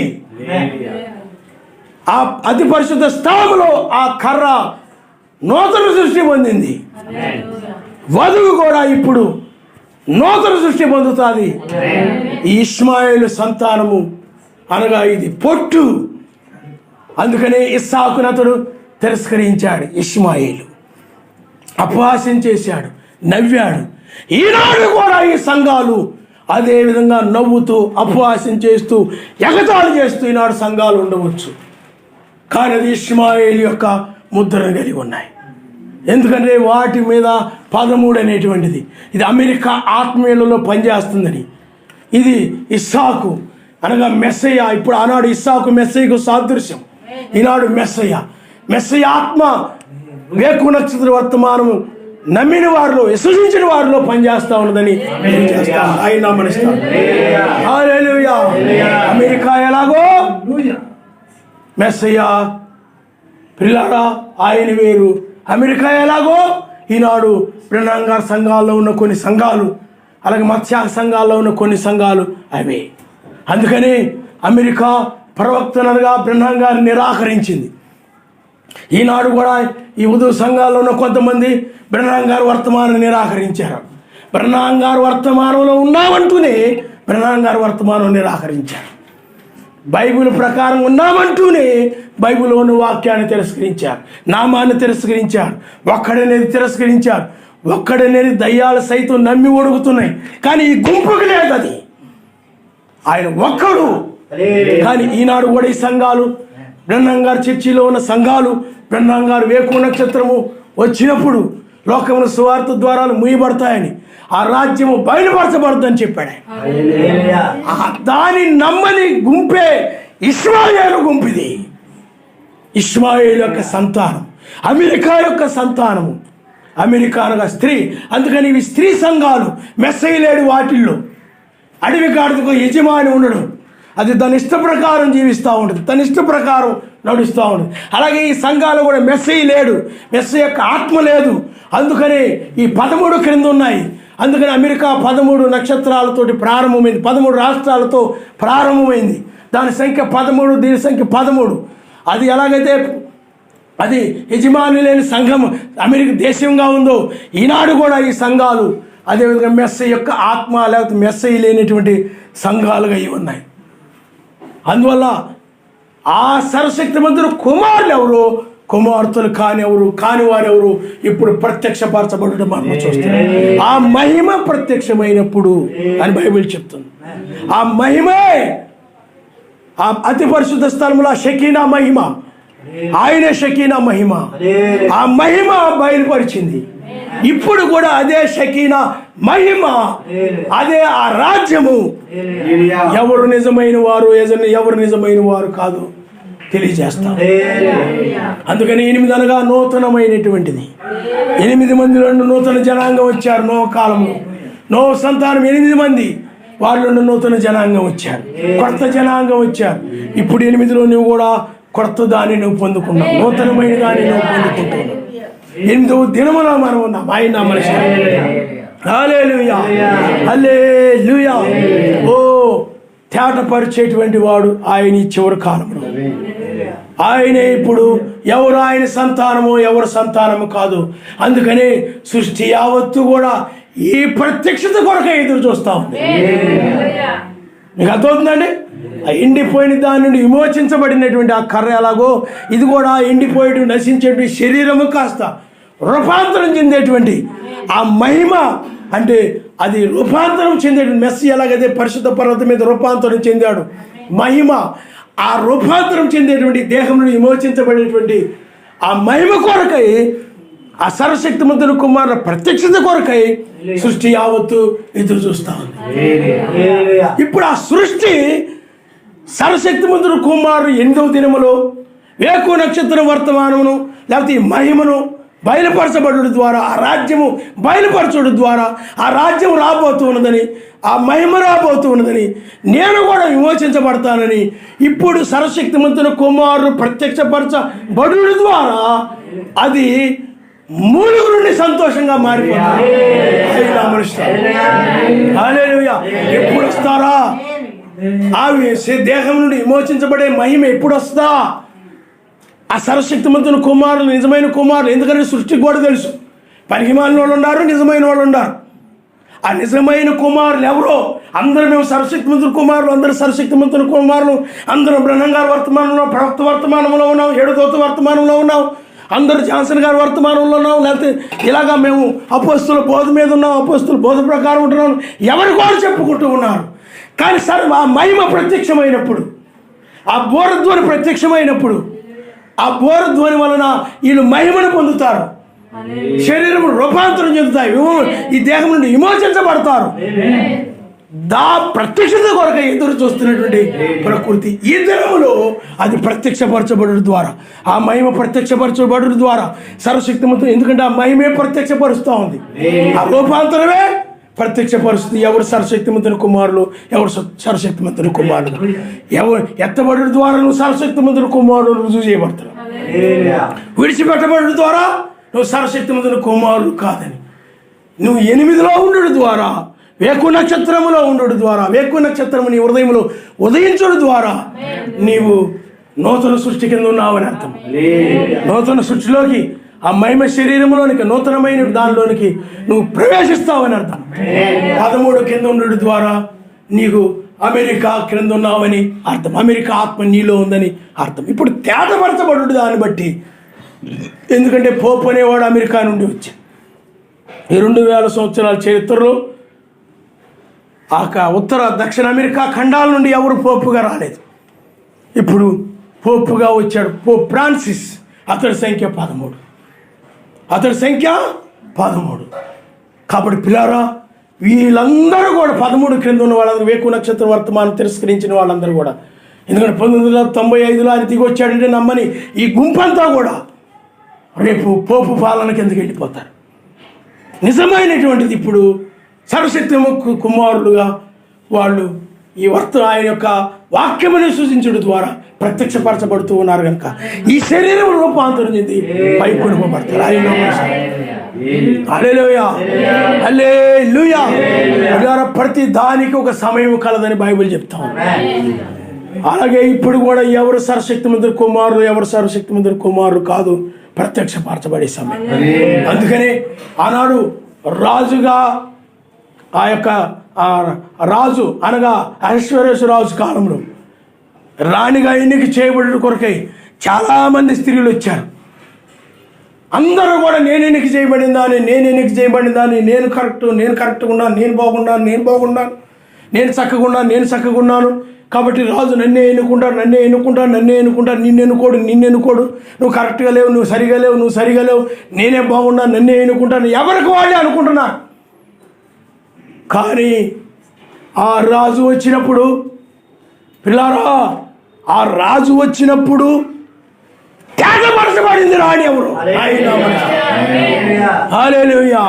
ఆ అతి పరిశుద్ధ స్థలంలో ఆ కర్ర నూతన సృష్టి పొందింది. వధువు కూడా ఇప్పుడు నూతన సృష్టి పొందుతుంది. ఈ ఇష్మాయేలు సంతానము అనగా ఇది పొట్టు. అందుకనే ఇస్సాకును అతడు తిరస్కరించాడు. ఇష్మాయేలు అపహాస్యం చేశాడు, నవ్వాడు. ఈనాడు కూడా ఈ సంఘాలు అదే విధంగా నవ్వుతూ అపహాస్యం చేస్తూ ఎగతాళి చేస్తూ ఈనాడు సంఘాలు ఉండవచ్చు. కానీ అది ఇష్మాయేలు యొక్క ముద్రను కలిగి ఉన్నాయి. ఎందుకంటే వాటి మీద 13 అనేటువంటిది ఇది అమెరికా ఆత్మీయులలో పనిచేస్తుందని. ఇది ఇస్సాకు అనగా మెస్సయ్య. ఇప్పుడు ఆనాడు ఇస్సాకు మెస్సయ్యకు సాదృశ్యం. ఈనాడు మెస్సయ్య ఆత్మ వేకు నక్షత్ర వర్తమానము నమ్మిన వారిలో, విశ్వసించిన వారిలో పనిచేస్తా ఉన్నదని ఆయన నమ్మనిస్తాడు. హల్లెలూయా. అమెరికా ఎలాగో మెస్సయ్య ప్రియులారా ఆయన వేరు. అమెరికా ఎలాగో ఈనాడు బ్రహ్నాం గారి సంఘాల్లో ఉన్న కొన్ని సంఘాలు, అలాగే మత్స్య సంఘాల్లో ఉన్న కొన్ని సంఘాలు అవే. అందుకని అమెరికా ప్రవక్తనగా బ్రహ్నాం గారిని నిరాకరించింది. ఈనాడు కూడా ఈ ఉదయ సంఘాల్లో ఉన్న కొంతమంది బ్రహ్నాం గారి వర్తమానాన్ని నిరాకరించారు. బ్రహ్నాం గారి వర్తమానంలో ఉన్నామంటూనే బ్రహ్నాం గారి వర్తమానం నిరాకరించారు. బైబిల్ ప్రకారం ఉన్నామంటూనే బైబిల్లో ఉన్న వాక్యాన్ని తిరస్కరించారు, నామాన్ని తిరస్కరించారు, ఒక్కడనేది తిరస్కరించారు. ఒక్కడనేది దయ్యాలు సైతం నమ్మి ఒడుగుతున్నాయి. కానీ ఈ గుంపుకి లేదు, అది ఆయన ఒక్కడు. కానీ ఈనాడు కూడా ఈ సంఘాలు, బ్రహ్నాం గారి చర్చిలో ఉన్న సంఘాలు, బ్రహ్నాం గారు వేకు నక్షత్రము వచ్చినప్పుడు లోకముల సువార్త ద్వారాలు మూయబడతాయని, ఆ రాజ్యము బయలుపరచబడుతుందని చెప్పాడు. దాని నమ్మని గుంపే ఇష్మాయేలు గుంపిది. ఇష్మాయేలు యొక్క సంతానం అమెరికా యొక్క సంతానము. అమెరికా అనగా స్త్రీ. అందుకని ఇవి స్త్రీ సంఘాలు. మెస్సయ్య లేడు వాటిల్లో. అడవి గాడిదకు యజమాని ఉండడు. అది తన ఇష్ట ప్రకారం జీవిస్తూ ఉంటుంది, తన ఇష్ట ప్రకారం నడుస్తూ ఉంటుంది. అలాగే ఈ సంఘాలు కూడా మెస్సయ్య లేడు, మెస్సయ్య యొక్క ఆత్మ లేదు. అందుకని ఈ 13 క్రింద ఉన్నాయి. అందుకని అమెరికా 13 నక్షత్రాలతోటి ప్రారంభమైంది, 13 రాష్ట్రాలతో ప్రారంభమైంది. దాని సంఖ్య 13, దీని సంఖ్య 13. అది ఎలాగైతే అది యజమాని లేని సంఘం అమెరికా దేశంగా ఉందో, ఈనాడు కూడా ఈ సంఘాలు అదేవిధంగా మెస్సయ్య యొక్క ఆత్మ లేకపోతే మెస్సయ్య లేనటువంటి సంఘాలుగా ఇవి ఉన్నాయి. అందువల్ల ఆ సర్వశక్తిమంతుడు కుమారులు ఎవరు, కుమార్తెలు కాని వారెవరు ఇప్పుడు ప్రత్యక్షపరచబడటం మనం చూస్తున్నాం. ఆ మహిమ ప్రత్యక్షమైనప్పుడు అని బైబిల్ చెప్తుంది. ఆ మహిమే ఆ అతి పరిశుద్ధ స్థలంలో షకీనా మహిమ, ఆయనే షకీనా మహిమ. ఆ మహిమ బయలుపరిచింది. ఇప్పుడు కూడా అదే షకీనా మహిమ, అదే ఆ రాజ్యము. ఎవరు నిజమైన వారు, ఎవరు నిజమైన వారు కాదు తెలియజేస్తాం. అందుకని 8 అనగా నూతనమైనటువంటిది. 8 మంది రెండు నూతన జనాంగం వచ్చారు. నో కాలంలో నో సంతానం 8 మంది, వాళ్ళు నూతన జనాంగం వచ్చారు, కొత్త జనాంగం వచ్చారు. ఇప్పుడు 8లో నువ్వు కూడా కొత్త దాన్ని నువ్వు పొందుకున్నావు, నూతనమైన దాన్ని నువ్వు పొందుకుంటున్నావు. 8వ దినమున మనం ఉన్నాం. ఆయన మనిషి. హల్లెలూయా, హల్లెలూయా. ఓ తేటపరిచేటువంటి వాడు ఆయన ఈ చివరి కాలంలో. ఆయనే ఇప్పుడు ఎవరు ఆయన సంతానము, ఎవరు సంతానము కాదు. అందుకనే సృష్టి యావత్తు కూడా ఈ ప్రత్యక్షత కొరకే ఎదురు చూస్తా ఉంది. మీకు అర్థమవుతుందండి? ఆ ఎండిపోయిన దాని నుండి విమోచించబడినటువంటి ఆ కర్ర ఎలాగో ఇది కూడా ఎండిపోయేటు నశించేటువంటి శరీరము కాస్త రూపాంతరం చెందేటువంటి ఆ మహిమ, అంటే అది రూపాంతరం చెందేటువంటి మెస్సీ ఎలాగైతే పరిశుద్ధ పర్వతం మీద రూపాంతరం చెందాడు, మహిమ ఆ రూపాంతరం చెందేటువంటి దేహం నుండి విమోచించబడేటువంటి ఆ మహిమ కొరకై, ఆ సర్వశక్తిమంతుని కుమారుల ప్రత్యక్షత కొరకై సృష్టి యావత్తు ఎదురు చూస్తా ఉంది. ఇప్పుడు ఆ సృష్టి సర్వశక్తిమంతుని కుమారుడు 8వ దినములో వేకు నక్షత్ర వర్తమానమును లేకపోతే ఈ మహిమను బయలుపరచబడు ద్వారా, ఆ రాజ్యము బయలుపరచడం ద్వారా ఆ రాజ్యం రాబోతున్నదని, ఆ మహిమ రాబోతున్నదని, నేను కూడా విమోచించబడతానని ఇప్పుడు సర్వశక్తిమంతుని కుమారుడు ప్రత్యక్షపరచబడు ద్వారా అది మూలుగు నుండి సంతోషంగా మారిపోతారు. హల్లెలూయా. ఎప్పుడు వస్తారా? దేహం నుండి విమోచించబడే మహిమ ఎప్పుడు వస్తుందా? ఆ సర్వశక్తిమంతుని కుమారులు నిజమైన కుమారులు. ఎందుకంటే సృష్టికి కూడా తెలుసు పనికిమాలిన వాళ్ళు ఉన్నారు, నిజమైన వాళ్ళు ఉన్నారు. ఆ నిజమైన కుమారులు ఎవరో? అందరూ మేము సర్వశక్తిమంతుని కుమారులు, అందరూ సర్వశక్తిమంతుని కుమారులు, అందరూ బ్రహ్మం గారి వర్తమానంలో, ప్రవక్త వర్తమానంలో ఉన్నాం, ఏడుదోత వర్తమానంలో ఉన్నాం, అందరూ జాన్సన్ గారి వర్తమానంలో ఉన్నాం, లేకపోతే ఇలాగా మేము అపోస్తుల బోధ మీద ఉన్నాం, అపోస్తుల బోధ ప్రకారం ఉంటున్నాం, ఎవరి కూడా చెప్పుకుంటూ ఉన్నారు. కానీ సార్ ఆ మహిమ ప్రత్యక్షమైనప్పుడు, ఆ బోరధ్వని ప్రత్యక్షమైనప్పుడు, ఆ బోరధ్వని వలన వీళ్ళు మహిమను పొందుతారు, శరీరం రూపాంతరం చెందుతాయి, ఈ దేహం నుండి విమోచించబడతారు. ప్రత్యక్షత కొరకు ఎదురు చూస్తున్నటువంటి ప్రకృతి ఈ దినములో అది ప్రత్యక్షపరచబడు ద్వారా, ఆ మహిమ ప్రత్యక్షపరచబడు ద్వారా సర్వశక్తిమంతుడు. ఎందుకంటే ఆ మహిమే ప్రత్యక్షపరుస్తూ ఉంది, ఆ రూపాంతరమే ప్రత్యక్షపరుస్తుంది. ఎవరు సర్వశక్తిమంతుని కుమారులు, ఎవరు సర్వశక్తిమంతుని కుమారులు. ఎవరు ఎత్తబడు ద్వారా నువ్వు సర్వశక్తిమంతుని కుమారులు రుజువు చేయబడతావు. విడిచిపెట్టబడు ద్వారా నువ్వు సర్వశక్తిమంతుని కుమారులు కాదని, నువ్వు 8లో ఉండడు ద్వారా, వేకు నక్షత్రములో ఉండడు ద్వారా, వేకు నక్షత్రము నీ హృదయంలో ఉదయించడు ద్వారా నీవు నూతన సృష్టి కింద ఉన్నావని అర్థం. నూతన సృష్టిలోకి, ఆ మహిమ శరీరంలోనికి, నూతనమైన దానిలోనికి నువ్వు ప్రవేశిస్తావని అర్థం. 13 కింద ఉండడు ద్వారా నీకు అమెరికా క్రింద ఉన్నావని అర్థం. అమెరికా ఆత్మ నీలో ఉందని అర్థం. ఇప్పుడు తేటపరచబడు దాన్ని బట్టి. ఎందుకంటే పోప్ అనేవాడు అమెరికా నుండి వచ్చి ఈ 2000 సంవత్సరాల చరిత్రలో ఉత్తర దక్షిణ అమెరికా ఖండాల నుండి ఎవరు పోపుగా రాలేదు. ఇప్పుడు పోపుగా వచ్చాడు పోప్ ఫ్రాన్సిస్. అతడి సంఖ్య 13. అతడి సంఖ్య 13. కాబట్టి పిల్లారా, వీళ్ళందరూ కూడా 13 క్రింద ఉన్న వాళ్ళందరూ, వేకు నక్షత్ర వర్తమానం తిరస్కరించిన వాళ్ళందరూ కూడా, ఎందుకంటే 1995లో ఆయన దిగి వచ్చాడంటే నమ్మని ఈ గుంపంతా కూడా రేపు పోపు పాలన కిందకి వెళ్ళిపోతారు. నిజమైనటువంటిది ఇప్పుడు సర్వశక్తి కుమారులుగా వాళ్ళు ఈ ఆయన యొక్క వాక్యమును సూచించడం ద్వారా ప్రత్యక్షపరచబడుతూ ఉన్నారు కనుక ఈ శరీరం రూపాంతరం చెంది పై కొనుకోబడతారు. హల్లెలూయా, హల్లెలూయా. ప్రతి దానికి ఒక సమయం కలదని బైబిల్ చెప్తాం. అలాగే ఇప్పుడు కూడా ఎవరు సర్వశక్తిమంతుని కుమారులు, ఎవరు సర్వశక్తిమంతుని కుమారులు కాదు, ప్రత్యక్షపరచబడే సమయం. అందుకనే ఆనాడు రాజుగా, ఆ యొక్క రాజు అనగా అహశ్వేరోషు కాలంలో రాణిగా ఎన్నిక చేయబడిన కొరకై చాలామంది స్త్రీలు వచ్చారు. అందరూ కూడా నేను ఎన్నిక చేయబడిందాన్ని, నేను ఎన్నిక చేయబడిందాన్ని, నేను కరెక్ట్గా ఉన్నాను, నేను బాగున్నాను, నేను చక్కగా ఉన్నాను. కాబట్టి రాజు నన్నే ఎన్నుకుంటాడు, నిన్ను ఎన్నుకోడు, నువ్వు కరెక్ట్గా లేవు, నువ్వు సరిగా లేవు, నేనే బాగున్నాను, నన్నే ఎన్నుకుంటాను, ఎవరికి వాళ్ళే అనుకుంటున్నారు. కానీ ఆ రాజు వచ్చినప్పుడు, పిల్లారా, ఆ రాజు వచ్చినప్పుడు త్యాగపరచబడింది రాణి ఎవరు? హల్లెలూయా.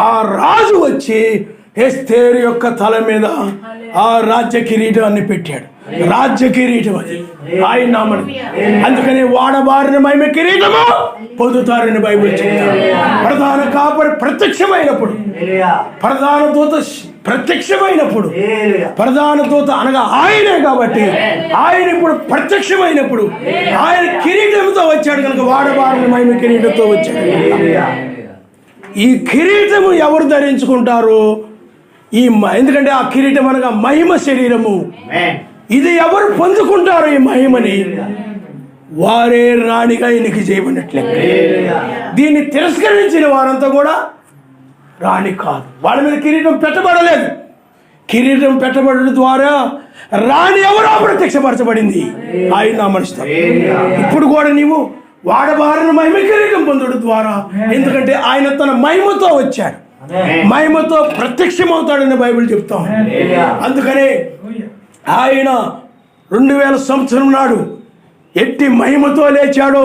ఆ రాజు వచ్చి ఎస్తేరు యొక్క తల మీద ఆ రాజ్య కిరీటాన్ని పెట్టాడు. రాజ్య కిరీటం అది ఆయన నామం. అందుకని వాడబారిన మహిమ కిరీటము పొందుతారని బైబిల్ చెప్తారు. ప్రధాన కాపరి ప్రత్యక్షమైనప్పుడు, ప్రధాన దూత ప్రత్యక్షమైనప్పుడు, ప్రధాన దూత అనగా ఆయనే కాబట్టి ఆయన ఇప్పుడు ప్రత్యక్షమైనప్పుడు ఆయన కిరీటంతో వచ్చాడు కనుక వాడబారిన మహిమ కిరీటంతో వచ్చాడు. ఈ కిరీటము ఎవరు ధరించుకుంటారు? ఎందుకంటే ఆ కిరీటం అనగా మహిమ శరీరము. ఇది ఎవరు పొందుకుంటారు ఈ మహిమని? వారే రాణిగా ఎన్నిక చేయబడినట్లే. దీన్ని తిరస్కరించిన వారంతా కూడా రాణి కాదు. వాళ్ళ మీద కిరీటం పెట్టబడలేదు. కిరీటం పెట్టబడడం ద్వారా రాణి ఎవరో ప్రత్యక్షపరచబడింది. ఆయన నామనిస్తారు. ఇప్పుడు కూడా నీవు వాడబారిన మహిమ కిరీటం పొందడం ద్వారా, ఎందుకంటే ఆయన తన మహిమతో వచ్చాడు, మహిమతో ప్రత్యక్షమవుతాడని బైబిల్ చెప్తాం. అందుకనే ఆయన 2000 సంవత్సరం నాడు ఎట్టి మహిమతో లేచాడో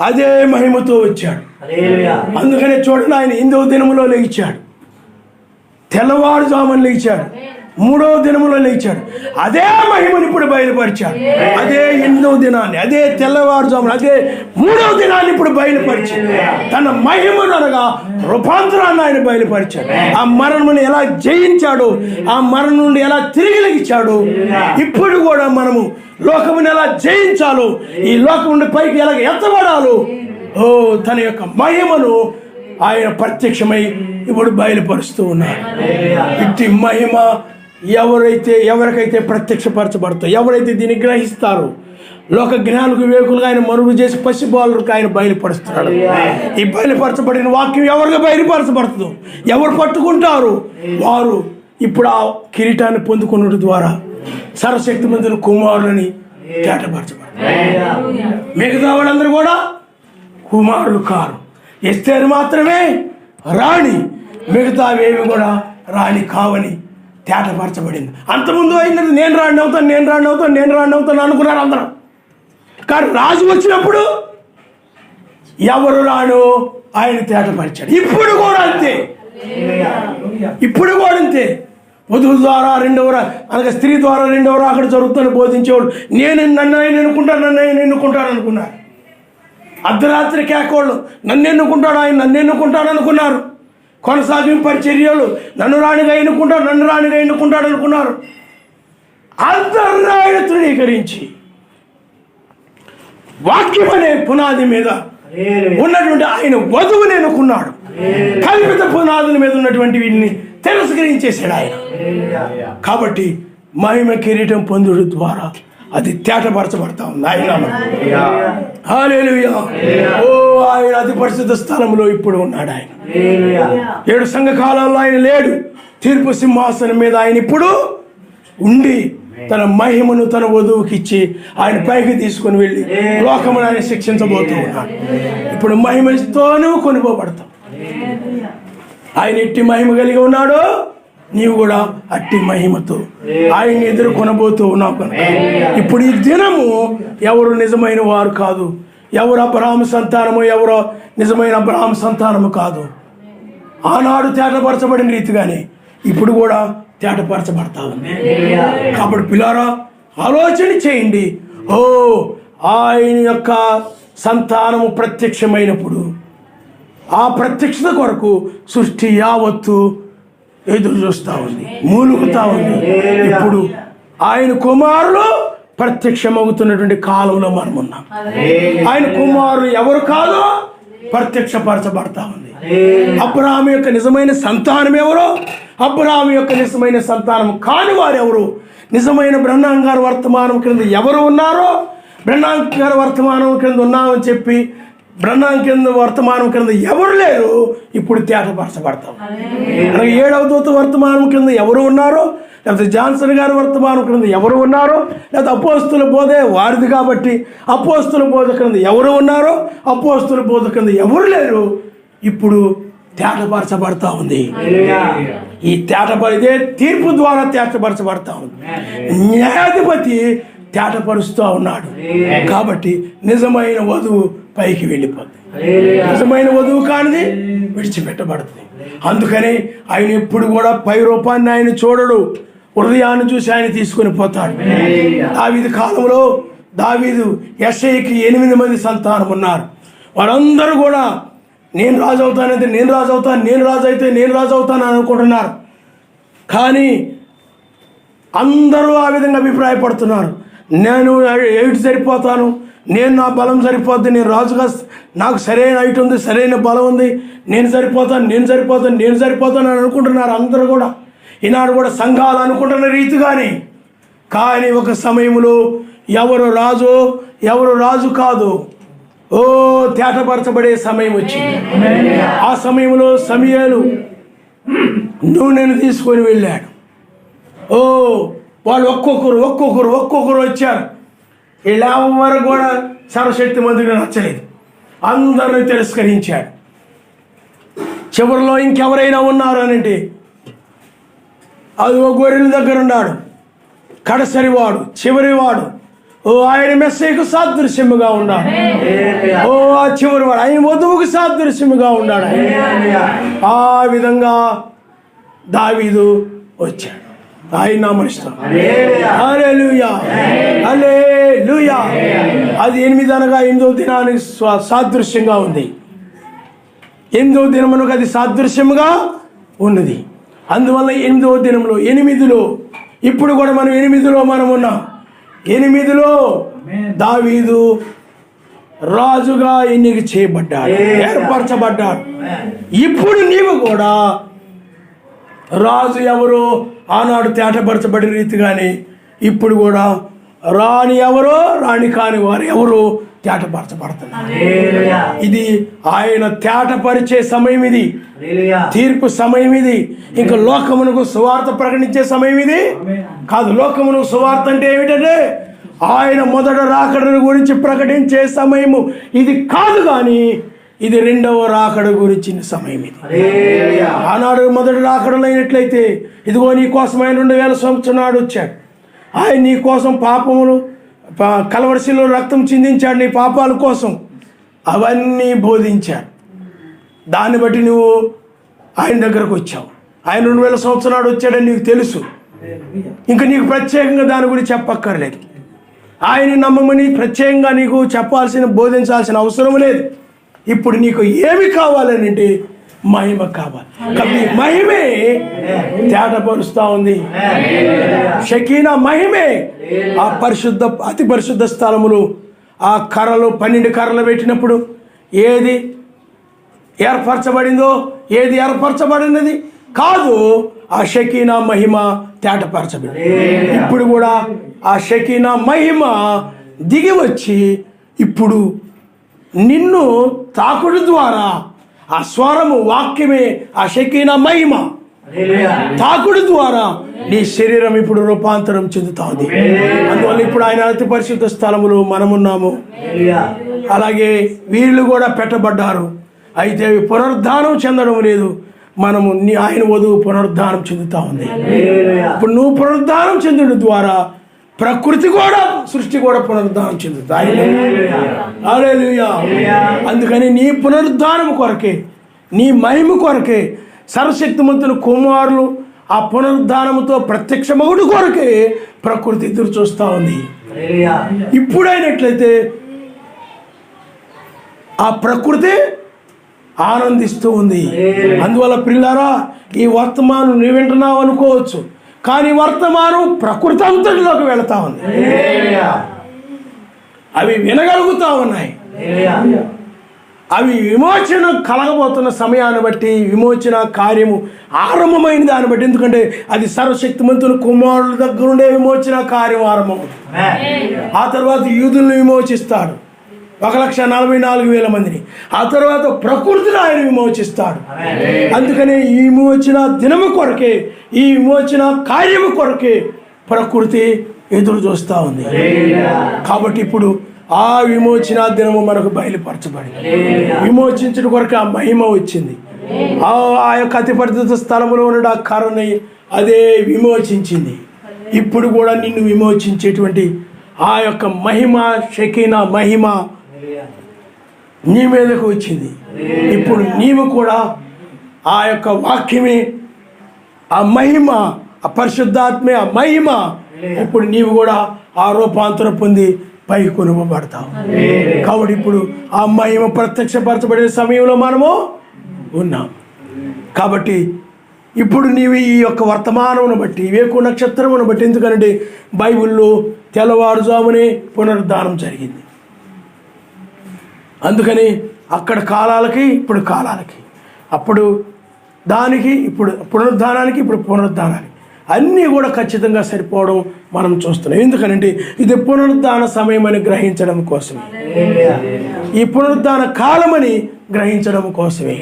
అదే మహిమతో వచ్చాడు. అందుకనే చూడండి, ఆయన 8వ దినములో లేచాడు, తెల్లవారుజామున లేచాడు. మూడవ దినములో లేచాడు. అదే మహిమను ఇప్పుడు బయలుపరిచాడు. అదే 8వ దినాన్ని, అదే తెల్లవారుజామున, అదే 3వ దినాన్ని ఇప్పుడు బయలుపరిచాడు. తన మహిమను అనగా రూపాంతరాన్ని ఆయన బయలుపరిచాడు. ఆ మరణమును ఎలా జయించాడు, ఆ మరణం నుండి ఎలా తిరిగి లెగిచాడు, ఇప్పుడు కూడా మనము లోకమును ఎలా జయించాలో, ఈ లోకం నుండి పైకి ఎలా ఎత్తబడాలో తన యొక్క మహిమను ఆయన ప్రత్యక్షమై ఇప్పుడు బయలుపరుస్తూ ఉన్నారు. ఇట్టి మహిమ ఎవరికైతే ప్రత్యక్షపరచబడతాయో, ఎవరైతే దీన్ని గ్రహిస్తారో, లోక జ్ఞానులకు వివేకులుగా ఆయన మరుగు చేసి పసిబాలులకు ఆయన బయలుపరుస్తున్నాడు. ఈ బయలుపరచబడిన వాక్యం ఎవరికి బయలుపరచబడుతుందో, ఎవరు పట్టుకుంటారు వారు ఇప్పుడు ఆ కిరీటాన్ని పొందుకున్నట్టు ద్వారా సర్వశక్తిమంతుని కుమారులని తేటపరచబడతారు. మిగతా వాళ్ళందరూ కూడా కుమారులు కారు. ఎస్తేరు మాత్రమే రాణి, మిగతావేవి కూడా రాణి కావని తేటపరచబడింది. అంతకుముందు అయినది నేను రాణి అవుతాను అనుకున్నారు అందరం. కానీ రాజు వచ్చినప్పుడు ఎవరు రాను ఆయన తేటపరిచాడు. ఇప్పుడు కూడా అంతే. వధువు ద్వారా అనగా స్త్రీ ద్వారా రెండవరా అక్కడ జరుగుతుందని బోధించేవాళ్ళు నన్ను ఆయన ఎన్నుకుంటాను అనుకున్నారు. అర్ధరాత్రి కేకోళ్ళు నన్ను ఎన్నుకుంటాడు అనుకున్నారు. కొనసాగింపు పరిచర్యలు నన్ను రాణిగా ఎన్నుకుంటాడు అనుకున్నారు. అందరిని తృణీకరించి వాక్యం అనే పునాది మీద ఉన్నటువంటి ఆయన వధువుని ఎన్నుకున్నాడు. కల్పిత పునాదుల మీద ఉన్నటువంటి వీటిని తిరస్కరించేశాడు ఆయన. కాబట్టి మహిమ కిరీటం పొందుడు ద్వారా అది తేటపరచబడతా ఉంది. ఆయన హల్లెలూయా. ఆయన అతి పరిశుద్ధ స్థలంలో ఇప్పుడు ఉన్నాడు. ఆయన 7 సంఘకాలంలో ఆయన లేడు. తీర్పు సింహాసనం మీద ఆయన ఇప్పుడు ఉండి తన మహిమను తన వధువుకి ఇచ్చి ఆయన పైకి తీసుకుని వెళ్ళి లోకమును ఆయన శిక్షించబోతూ ఉన్నాడు. ఇప్పుడు మహిమతోనూ కొనుకోబడతాం. ఆయన ఎట్టి మహిమ కలిగి ఉన్నాడో నీవు కూడా అట్టి మహిమతో ఆయన్ని ఎదుర్కొనబోతూ ఉన్నావు కనుక ఇప్పుడు ఈ దినము ఎవరు నిజమైన వారు కాదు, ఎవరు అబ్రహాము సంతానము, ఎవరో నిజమైన అబ్రహాము సంతానము కాదు. ఆనాడు తేటపరచబడిన రీతిగానే ఇప్పుడు కూడా తేటపరచబడతా ఉంది. కాబట్టి పిల్లారా ఆలోచన చేయండి. ఆయన యొక్క సంతానము ప్రత్యక్షమైనప్పుడు ఆ ప్రత్యక్షత కొరకు సృష్టి యావత్తు ఎదురు చూస్తూ ఉంది, మూలుగుతా ఉంది. ఇప్పుడు ఆయన కుమారులు ప్రత్యక్షమవుతున్నటువంటి కాలంలో మనం ఉన్నాం. ఆయన కుమారులు ఎవరు కాదో ప్రత్యక్షపరచబడతా ఉంది. అబ్రహాము యొక్క నిజమైన సంతానం ఎవరో, అబ్రహాము యొక్క నిజమైన సంతానం కాని వారు ఎవరు, నిజమైన బ్రహ్మాం గారి వర్తమానం క్రింద ఎవరు ఉన్నారో, బ్రహ్మాం గారి వర్తమానం క్రింద ఉన్నామని చెప్పి బ్రహ్మాం కింద వర్తమానం క్రింద ఎవరు లేరు, ఇప్పుడు తేటపరచబడతాం. అలాగే 7వ దూత వర్తమానం క్రింద ఎవరు ఉన్నారో, లేకపోతే జాన్సన్ గారి వర్తమానం క్రింద ఎవరు ఉన్నారో, లేకపోతే అపోస్తుల బోధే వారిది కాబట్టి అపోస్తుల బోధ క్రింద ఎవరు ఉన్నారో, అపోస్తుల బోధ క్రింద ఎవరు లేరు, ఇప్పుడు తేటపరచబడతా ఉంది. ఈ ఇదే తీర్పు ద్వారా తేటపరచబడతా ఉంది. న్యాయాధిపతి తేటపరుస్తూ ఉన్నాడు. కాబట్టి నిజమైన వధువు పైకి వెళ్ళిపోతుంది, నిజమైన వధువు కానిది విడిచిపెట్టబడుతుంది. అందుకని ఆయన ఎప్పుడు కూడా పై రూపాన్ని ఆయన చూడడు, హృదయాన్ని చూసి ఆయన తీసుకుని పోతాడు. దావీదు కాలంలో యెషయికి 8 మంది సంతానం ఉన్నారు. వారందరూ కూడా నేను రాజు అవుతానంటే నేను రాజు అవుతాను అనుకుంటున్నారు. కానీ అందరూ ఆ విధంగా అభిప్రాయపడుతున్నారు. నేను ఎయిట్ సరిపోతాను, నా బలం సరిపోద్ది, నేను రాజుగా నాకు సరైన హైట్ ఉంది, సరైన బలం ఉంది, నేను సరిపోతాను అని అనుకుంటున్నారు అందరూ కూడా. ఈనాడు కూడా సంఘాలు అనుకుంటున్న రీతిగానే. కానీ ఒక సమయంలో ఎవరు రాజు కాదు తేటపరచబడే సమయం వచ్చింది. ఆ సమయంలో సమూయేలు నూనెను తీసుకొని వెళ్ళాడు. వాళ్ళు ఒక్కొక్కరు వచ్చారు. వీళ్ళెవరు కూడా సర్వశక్తి మంత్రికి నచ్చలేదు, అందరిని తిరస్కరించాడు. చివరిలో ఇంకెవరైనా ఉన్నారు అనంటే అది గొర్రెల దగ్గర ఉన్నాడు, కడసరివాడు, చివరివాడు. ఆయన మెస్సీకు సాదృశ్యముగా ఉన్నాడు. ఆ చివరివాడు ఆయన వధువుకు సాదృశ్యముగా ఉన్నాడు. ఆ విధంగా దావీదు వచ్చాడు. ఆయన నామరిస్తాం. హల్లెలూయా, హల్లెలూయా. అది 8 అనగా 8వ దినానికి సాదృశ్యంగా ఉంది. 8వ దినమునకు అది సాదృశ్యముగా ఉన్నది. అందువల్ల 8వ దినంలో 8లో ఇప్పుడు కూడా మనం 8లో మనం ఉన్నాం. 8లో దావీదు రాజుగా ఎన్నిక చేయబడ్డాడు, ఏర్పరచబడ్డాడు. ఇప్పుడు నీవు కూడా రాజు ఎవరో ఆనాడు తేటపరచబడిన రీతిగానే ఇప్పుడు కూడా రాణి ఎవరో రాణి కాని వారు ఎవరో తేటపరచబడుతున్నారు. ఇది ఆయన తేటపరిచే సమయం, ఇది తీర్పు సమయం, ఇది ఇంకా లోకమునకు సువార్త ప్రకటించే సమయం ఇది కాదు. లోకమునకు సువార్త అంటే ఏమిటంటే ఆయన మొదట రాకడను గురించి ప్రకటించే సమయము ఇది కాదు, కానీ ఇది 2వ రాకడ గురించిన సమయం. ఇది ఆనాడు మొదటి రాకడలు అయినట్లయితే ఇదిగో నీ కోసం ఆయన 2000 సంవత్సరం నాడు వచ్చాడు. ఆయన నీ కోసం పాపములు కలవరిశిలో రక్తం చిందించాడు నీ పాపాల కోసం. అవన్నీ బోధించాడు. దాన్ని బట్టి నువ్వు ఆయన దగ్గరకు వచ్చావు. ఆయన 2000 సంవత్సరం నాడు వచ్చాడని నీకు తెలుసు. ఇంకా నీకు ప్రత్యేకంగా దాని గురించి చెప్పక్కర్లేదు. ఆయన నమ్మమని ప్రత్యేకంగా నీకు చెప్పాల్సిన బోధించాల్సిన అవసరం లేదు. ఇప్పుడు నీకు ఏమి కావాలని అంటే మహిమ కావాలి. కాబట్టి మహిమే తేటపరుస్తూ ఉంది. షకీనా మహిమే ఆ పరిశుద్ధ అతి పరిశుద్ధ స్థలములు ఆ కర్రలు 12 కర్రలు పెట్టినప్పుడు ఏది ఏర్పరచబడిందో ఏది ఏర్పరచబడినది కాదు, ఆ షకీనా మహిమ తేటపరచబడింది. ఇప్పుడు కూడా ఆ షకీనా మహిమ దిగి వచ్చి ఇప్పుడు నిన్ను తాకుడు ద్వారా ఆ స్వరము వాక్యమే ఆ షకీనా మహిమ తాకుడు ద్వారా నీ శరీరం ఇప్పుడు రూపాంతరం చెందుతుంది. అందువల్ల ఇప్పుడు ఆయన అతి పరిశుద్ధ స్థలములో మనమున్నాము. అలాగే వీళ్ళు కూడా పెట్టబడ్డారు. అయితే పునరుద్ధానం చెందడం లేదు. మనము ఆయన వధువు పునరుద్ధానం చెందుతా ఉంది. ఇప్పుడు నువ్వు పునరుద్ధానం చెందడం ద్వారా ప్రకృతి కూడా సృష్టి కూడా పునరుద్ధానం చెందుతాయి. హల్లెలూయా. అందుకని నీ పునరుద్ధానం కొరకే, నీ మహిమ కొరకే సర్వశక్తిమంతుని కుమారులు ఆ పునరుద్ధానముతో ప్రత్యక్షమగుడు కొరకే ప్రకృతి ఎదురు చూస్తూ ఉంది. ఇప్పుడైనట్లయితే ఆ ప్రకృతి ఆనందిస్తూ ఉంది. అందువల్ల పిల్లారా, ఈ వర్తమానం నువ్వు వింటున్నావు అనుకోవచ్చు, కానీ వర్తమానం ప్రకృతి అంతటిలోకి వెళతా ఉంది. అవి వినగలుగుతా ఉన్నాయి. అవి విమోచన కలగబోతున్న సమయాన్ని బట్టి విమోచన కార్యము ఆరంభమైన దాన్ని బట్టి, ఎందుకంటే అది సర్వశక్తిమంతుని కుమారుల దగ్గర ఉండే విమోచన కార్యం ఆరంభం. ఆ తర్వాత యూదులను విమోచిస్తాడు 1,44,000 మందిని. ఆ తర్వాత ప్రకృతిని ఆయన విమోచిస్తాడు. అందుకనే ఈ విమోచన దినము కొరకే, ఈ విమోచన కార్యము కొరకే ప్రకృతి ఎదురు చూస్తూ ఉంది. కాబట్టి ఇప్పుడు ఆ విమోచన దినము మనకు బయలుపరచబడింది. విమోచించడం కొరకు ఆ మహిమ వచ్చింది. ఆ యొక్క అతి పరిశుద్ధ స్థలంలో ఉన్న ఆ కర్రని అదే విమోచించింది. ఇప్పుడు కూడా నిన్ను విమోచించేటువంటి ఆ యొక్క మహిమ, షకీనా మహిమ నీ మీదకు వచ్చింది. ఇప్పుడు నీవు కూడా ఆ యొక్క వాక్యమే, ఆ మహిమ, ఆ పరిశుద్ధాత్మే, ఆ మహిమ, ఇప్పుడు నీవు కూడా ఆ రూపాంతరం పొంది పై కొనుగబడతావు. కాబట్టి ఇప్పుడు ఆ మహిమ ప్రత్యక్షపరచబడే సమయంలో మనము ఉన్నాం. కాబట్టి ఇప్పుడు నీవు ఈ యొక్క వర్తమానమును బట్టి, వేకు నక్షత్రమును బట్టి, ఎందుకంటే బైబిల్లో తెల్లవారుజామునే పునరుద్ధానం జరిగింది. అందుకని అక్కడ కాలాలకి ఇప్పుడు కాలాలకి, అప్పుడు దానికి ఇప్పుడు పునరుద్ధానానికి ఇప్పుడు పునరుద్ధానానికి అన్నీ కూడా ఖచ్చితంగా సరిపోవడం మనం చూస్తున్నాం. ఎందుకనంటే ఇది పునరుద్ధాన సమయం అని గ్రహించడం కోసమే, ఈ పునరుద్ధాన కాలమని గ్రహించడం కోసమే.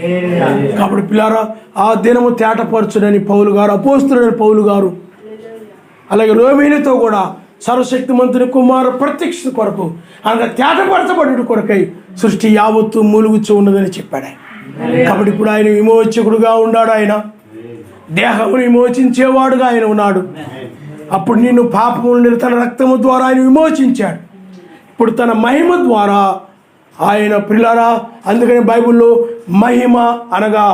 కాబట్టి పిల్లారా, ఆ దినము తేటపరచుడని పౌలు గారు, అపోస్తుడని పౌలు గారు, అలాగే రోమీయులతో కూడా సర్వశక్తిమంతుని కుమారు ప్రత్యక్ష కొరకు, అనగా తేటపరచబడు కొరకై సృష్టి యావత్తు మూలుగుచ్చు ఉన్నదని చెప్పాడు. కాబట్టి ఇప్పుడు ఆయన విమోచకుడుగా ఉన్నాడు. ఆయన దేహమును విమోచించేవాడుగా ఆయన ఉన్నాడు. అప్పుడు నిన్ను పాపము నుండి తన రక్తము ద్వారా ఆయన విమోచించాడు. ఇప్పుడు తన మహిమ ద్వారా ఆయన పిల్లరా, అందుకని బైబిల్లో మహిమ అనగా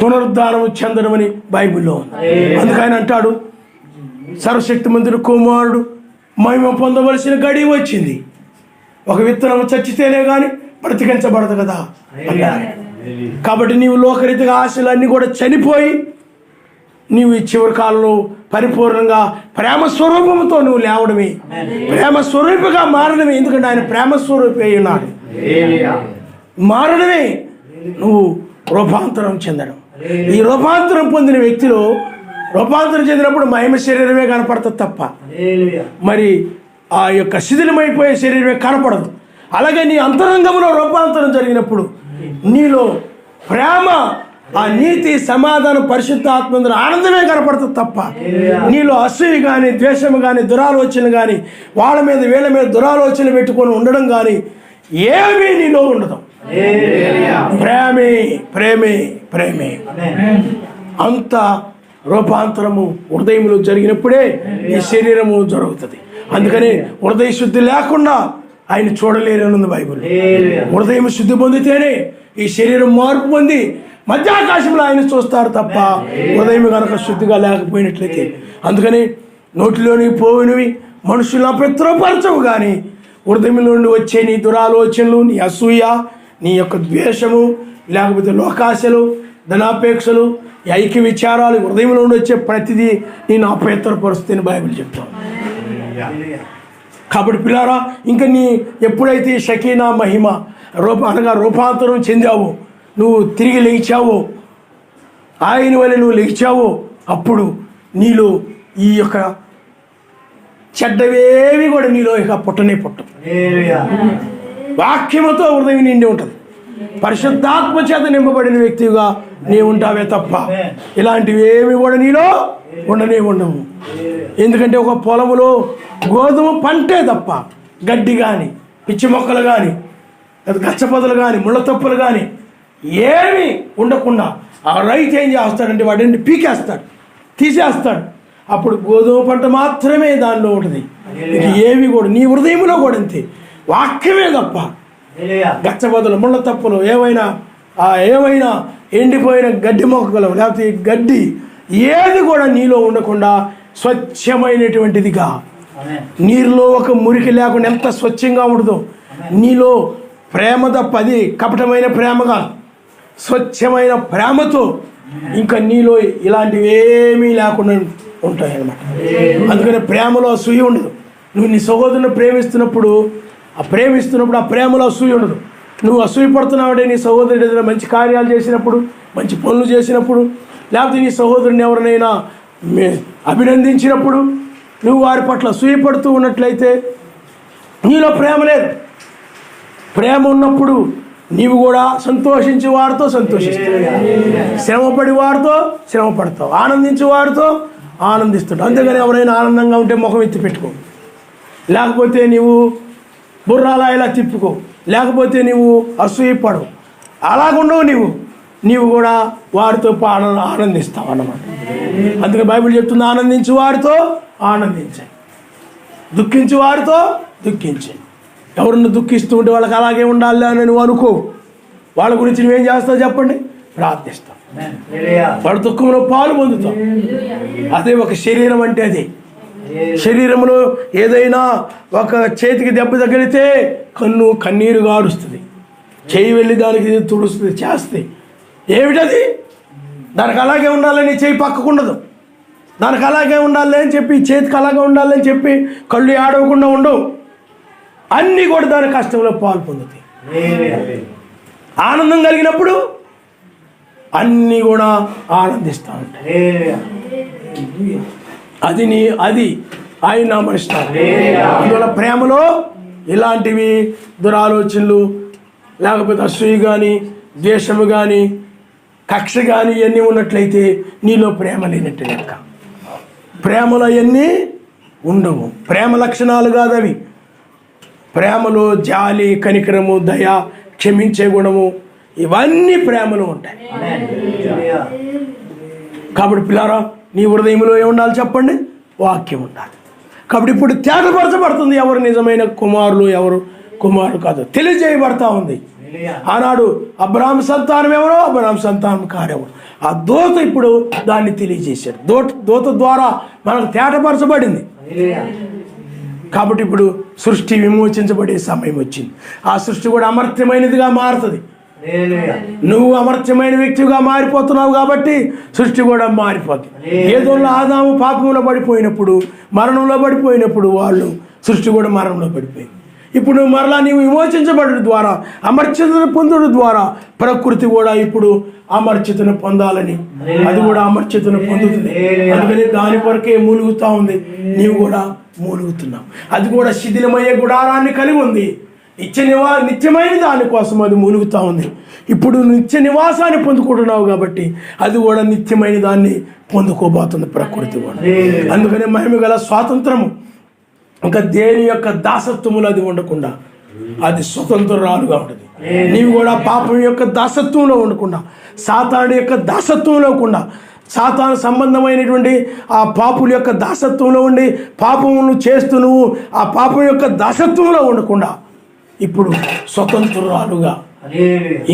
పునరుద్ధానము చెందడమని బైబిల్లో ఉంది. అందుకని అంటాడు, సర్వశక్తిమంతుడు కుమారుడు మహిమ పొందవలసిన గడి వచ్చింది, ఒక విత్తనం చచ్చితేనే కానీ బ్రతికించబడదు కదా అన్నారు. కాబట్టి నీవు లోకరీతిగా ఆశలన్నీ కూడా చనిపోయి నీవు ఈ చివరి కాలంలో పరిపూర్ణంగా ప్రేమ స్వరూపంతో నువ్వు లేవడమే, ప్రేమ స్వరూపిగా మారడమే. ఎందుకంటే ఆయన ప్రేమ స్వరూపి అయి ఉన్నాడు. మారడమే నువ్వు రూపాంతరం చెందడం. ఈ రూపాంతరం పొందిన వ్యక్తిలో రూపాంతరం చెందినప్పుడు మహిమ శరీరమే కనపడుతుంది తప్ప మరి ఆ యొక్క శిథిలమైపోయే శరీరమే కనపడదు. అలాగే నీ అంతరంగంలో రూపాంతరం జరిగినప్పుడు నీలో ప్రేమ, ఆ నీతి, సమాధానం, పరిశుద్ధ ఆత్మ ఆనందమే కనపడుతుంది తప్ప నీలో అసూయ కానీ, ద్వేషము కానీ, దురాలోచనలు కానీ, వాళ్ళ మీద వీళ్ళ మీద దురాలోచనలు పెట్టుకొని ఉండడం కానీ ఏమీ నీలో ఉండదు. ప్రేమే ప్రేమే ప్రేమే. అంత రూపాంతరము హృదయంలో జరిగినప్పుడే ఈ శరీరము జరుగుతుంది. అందుకని హృదయ శుద్ధి లేకుండా ఆయన చూడలేరనుంది బైబిల్. హృదయం శుద్ధి పొందితేనే ఈ శరీరం మార్పు పొంది మధ్యాకాశంలో ఆయన చూస్తారు తప్ప హృదయం కనుక శుద్ధిగా లేకపోయినట్లయితే. అందుకని నోటిలోని పోయినవి మనుషులను అపవిత్రపరచవు, కానీ హృదయంలో నుండి వచ్చే నీ దురాలోచనలు, నీ అసూయ, నీ యొక్క ద్వేషము, లేకపోతే లోకాశలు, ధనాపేక్షలు, ఈ ఐక్య విచారాలు, హృదయంలో నుండి వచ్చే ప్రతిదీ నేను అపవిత్రపరుస్తుందని బైబిల్ చెప్తాను. కాబట్టి పిల్లారా, ఇంకా నీ ఎప్పుడైతే షకీనా మహిమ అనగా రూపాంతరం చెందావో, నువ్వు తిరిగి లేచావో, ఆయన వల్ల నువ్వు లేచావో, అప్పుడు నీలో ఈ యొక్క చెడ్డవేవి కూడా నీలో ఇక పుట్టనే పుట్టవు. వాక్యముతో హృదయం నిండి ఉంటుంది. పరిశుద్ధాత్మ చేత నింపబడిన వ్యక్తిగా నీవు ఉంటావే తప్ప ఇలాంటివి ఏమి కూడా నీలో ఉండనే ఉండవు. ఎందుకంటే ఒక పొలములో గోధుమ పంటే తప్ప గడ్డి కానీ, పిచ్చి మొక్కలు కానీ, గచ్చపొదలు కానీ, ముళ్ళ తప్పులు కానీ ఏమి ఉండకుండా ఆ రైతు ఏం చేస్తాడంటే వాటిని పీకేస్తాడు, తీసేస్తాడు. అప్పుడు గోధుమ పంట మాత్రమే దానిలో ఉంటుంది. ఏవి కూడా నీ హృదయంలో కూడా అంతే, వాక్యమే తప్ప గచ్చబొదలు, ముళ్ళ తప్పులు, ఏమైనా ఎండిపోయిన గడ్డి మొక్కలు, లేకపోతే గడ్డి ఏది కూడా నీలో ఉండకుండా స్వచ్ఛమైనటువంటిదిగా, నీరులో ఒక మురికి లేకుండా ఎంత స్వచ్ఛంగా ఉండదో నీలో ప్రేమ తప్ప, అది కపటమైన ప్రేమగా స్వచ్ఛమైన ప్రేమతో ఇంకా నీలో ఇలాంటివి ఏమీ లేకుండా ఉంటాయి అన్నమాట. అందుకని ప్రేమలో అసూయ ఉండదు. నువ్వు నీ సహోదరుని ప్రేమిస్తున్నప్పుడు ఆ ప్రేమలో అసూయ ఉండదు. నువ్వు అసూయ పడుతున్నావంటే నీ సహోదరుడు ఏదైనా మంచి కార్యాలు చేసినప్పుడు, మంచి పనులు చేసినప్పుడు, లేకపోతే నీ సహోదరుని ఎవరినైనా అభినందించినప్పుడు నువ్వు వారి పట్ల అసూయ పడుతూ ఉన్నట్లయితే నీలో ప్రేమ లేదు. ప్రేమ ఉన్నప్పుడు నీవు కూడా సంతోషించి వారితో సంతోషిస్తావు, శ్రమపడి వారితో శ్రమపడతావు, ఆనందించి వారితో ఆనందిస్తాడు. అంతేగాని ఎవరైనా ఆనందంగా ఉంటే ముఖం ఎత్తి పెట్టుకో, లేకపోతే నీవు బుర్రాలా ఇలా తిప్పుకో, లేకపోతే నీవు అసూయపడవు, అలాగుండవు. నీవు కూడా వారితో ఆనందిస్తావు అన్నమాట. అందుకే బైబిల్ చెప్తుంది, ఆనందించి వారితో ఆనందించాయి, దుఃఖించి వారితో దుఃఖించాయి. ఎవరిని దుఃఖిస్తూ ఉంటే వాళ్ళకి అలాగే ఉండాలి అని నువ్వు అనుకో. వాళ్ళ గురించి నువ్వేం చేస్తావు చెప్పండి? ప్రార్థిస్తావు, వాళ్ళ దుఃఖంలో పాలు పొందుతావు. అదే ఒక శరీరం అంటే అదే. శరీరంలో ఏదైనా ఒక చేతికి దెబ్బ తగిలితే కన్నీరు గారుస్తుంది, చేయి వెళ్ళి దానికి తుడుస్తుంది, చేస్తే ఏమిటది? దానికి అలాగే ఉండాలని చేయి పక్కకుండదు, దానికి అలాగే ఉండాలి అని చెప్పి చేతికి అలాగే ఉండాలని చెప్పి కళ్ళు ఆడవకుండా ఉండవు. అన్నీ కూడా దాని కష్టంలో పాలు పొందుతాయి. ఆనందం కలిగినప్పుడు అన్నీ కూడా ఆనందిస్తూ ఉంటాయి. అది ఆయన నామరిస్తారు. అందువల్ల ప్రేమలో ఇలాంటివి దురాలోచనలు, లేకపోతే అసూయ కానీ, ద్వేషము కానీ, కక్ష కానీ ఇవన్నీ ఉన్నట్లయితే నీలో ప్రేమ లేనట్టు లెక్క. ప్రేమలో అవన్నీ ఉండవు. ప్రేమ లక్షణాలు కాదు అవి. ప్రేమలో జాలి, కనికరము, దయ, క్షమించే గుణము, ఇవన్నీ ప్రేమలో ఉంటాయి. కాబట్టి పిల్లారా, నీ హృదయంలో ఏముండాలి చెప్పండి? వాక్యం ఉండాలి. కాబట్టి ఇప్పుడు తేటపరచబడుతుంది ఎవరు నిజమైన కుమారులు, ఎవరు కుమారులు కాదు తెలియజేయబడతా ఉంది. ఆనాడు అబ్రహాము సంతానం ఎవరో, అబ్రహాము సంతానం కారెవరు. ఆ దూత ఇప్పుడు దాన్ని తెలియజేశాడు. దూత ద్వారా మనకు తేటపరచబడింది. కాబట్టి ఇప్పుడు సృష్టి విమోచించబడే సమయం వచ్చింది. ఆ సృష్టి కూడా అమర్త్యమైనదిగా మారుతుంది. నువ్వు అమర్త్యమైన వ్యక్తిగా మారిపోతున్నావు కాబట్టి సృష్టి కూడా మారిపోతుంది. ఏదో ఆదాము పాపంలో పడిపోయినప్పుడు, మరణంలో పడిపోయినప్పుడు వాళ్ళు సృష్టి కూడా మరణంలో పడిపోయింది. ఇప్పుడు మరలా నీవు విమోచించబడడం ద్వారా, అమర్చితను పొందడం ద్వారా ప్రకృతి కూడా ఇప్పుడు అమర్చితను పొందాలని, అది కూడా అమర్చితను పొందుతుంది. అందుకని దాని కొరకే మూలుగుతూ ఉంది. నీవు కూడా మూలుగుతున్నావు. అది కూడా శిథిలమయ్యే గుడారాన్ని కలిగి ఉంది. నిత్యమైన దానికోసం అది మూలుగుతూ ఉంది. ఇప్పుడు నిత్య నివాసాన్ని పొందుకుంటున్నావు కాబట్టి అది కూడా నిత్యమైన దాన్ని పొందుకోబోతుంది ప్రకృతి కూడా. అందుకనే మహిమ గల స్వాతంత్రము ఇంకా దేని యొక్క దాసత్వములు అది ఉండకుండా అది స్వతంత్రాలుగా ఉంటుంది. నీవు కూడా పాపం యొక్క దాసత్వంలో ఉండకుండా, సాతాను యొక్క దాసత్వంలో ఉండకుండా, సాతాను సంబంధమైనటువంటి ఆ పాపుల యొక్క దాసత్వంలో ఉండి పాపమును చేస్తూ నువ్వు ఆ పాపం యొక్క దాసత్వంలో ఉండకుండా ఇప్పుడు స్వతంత్రురాలుగా,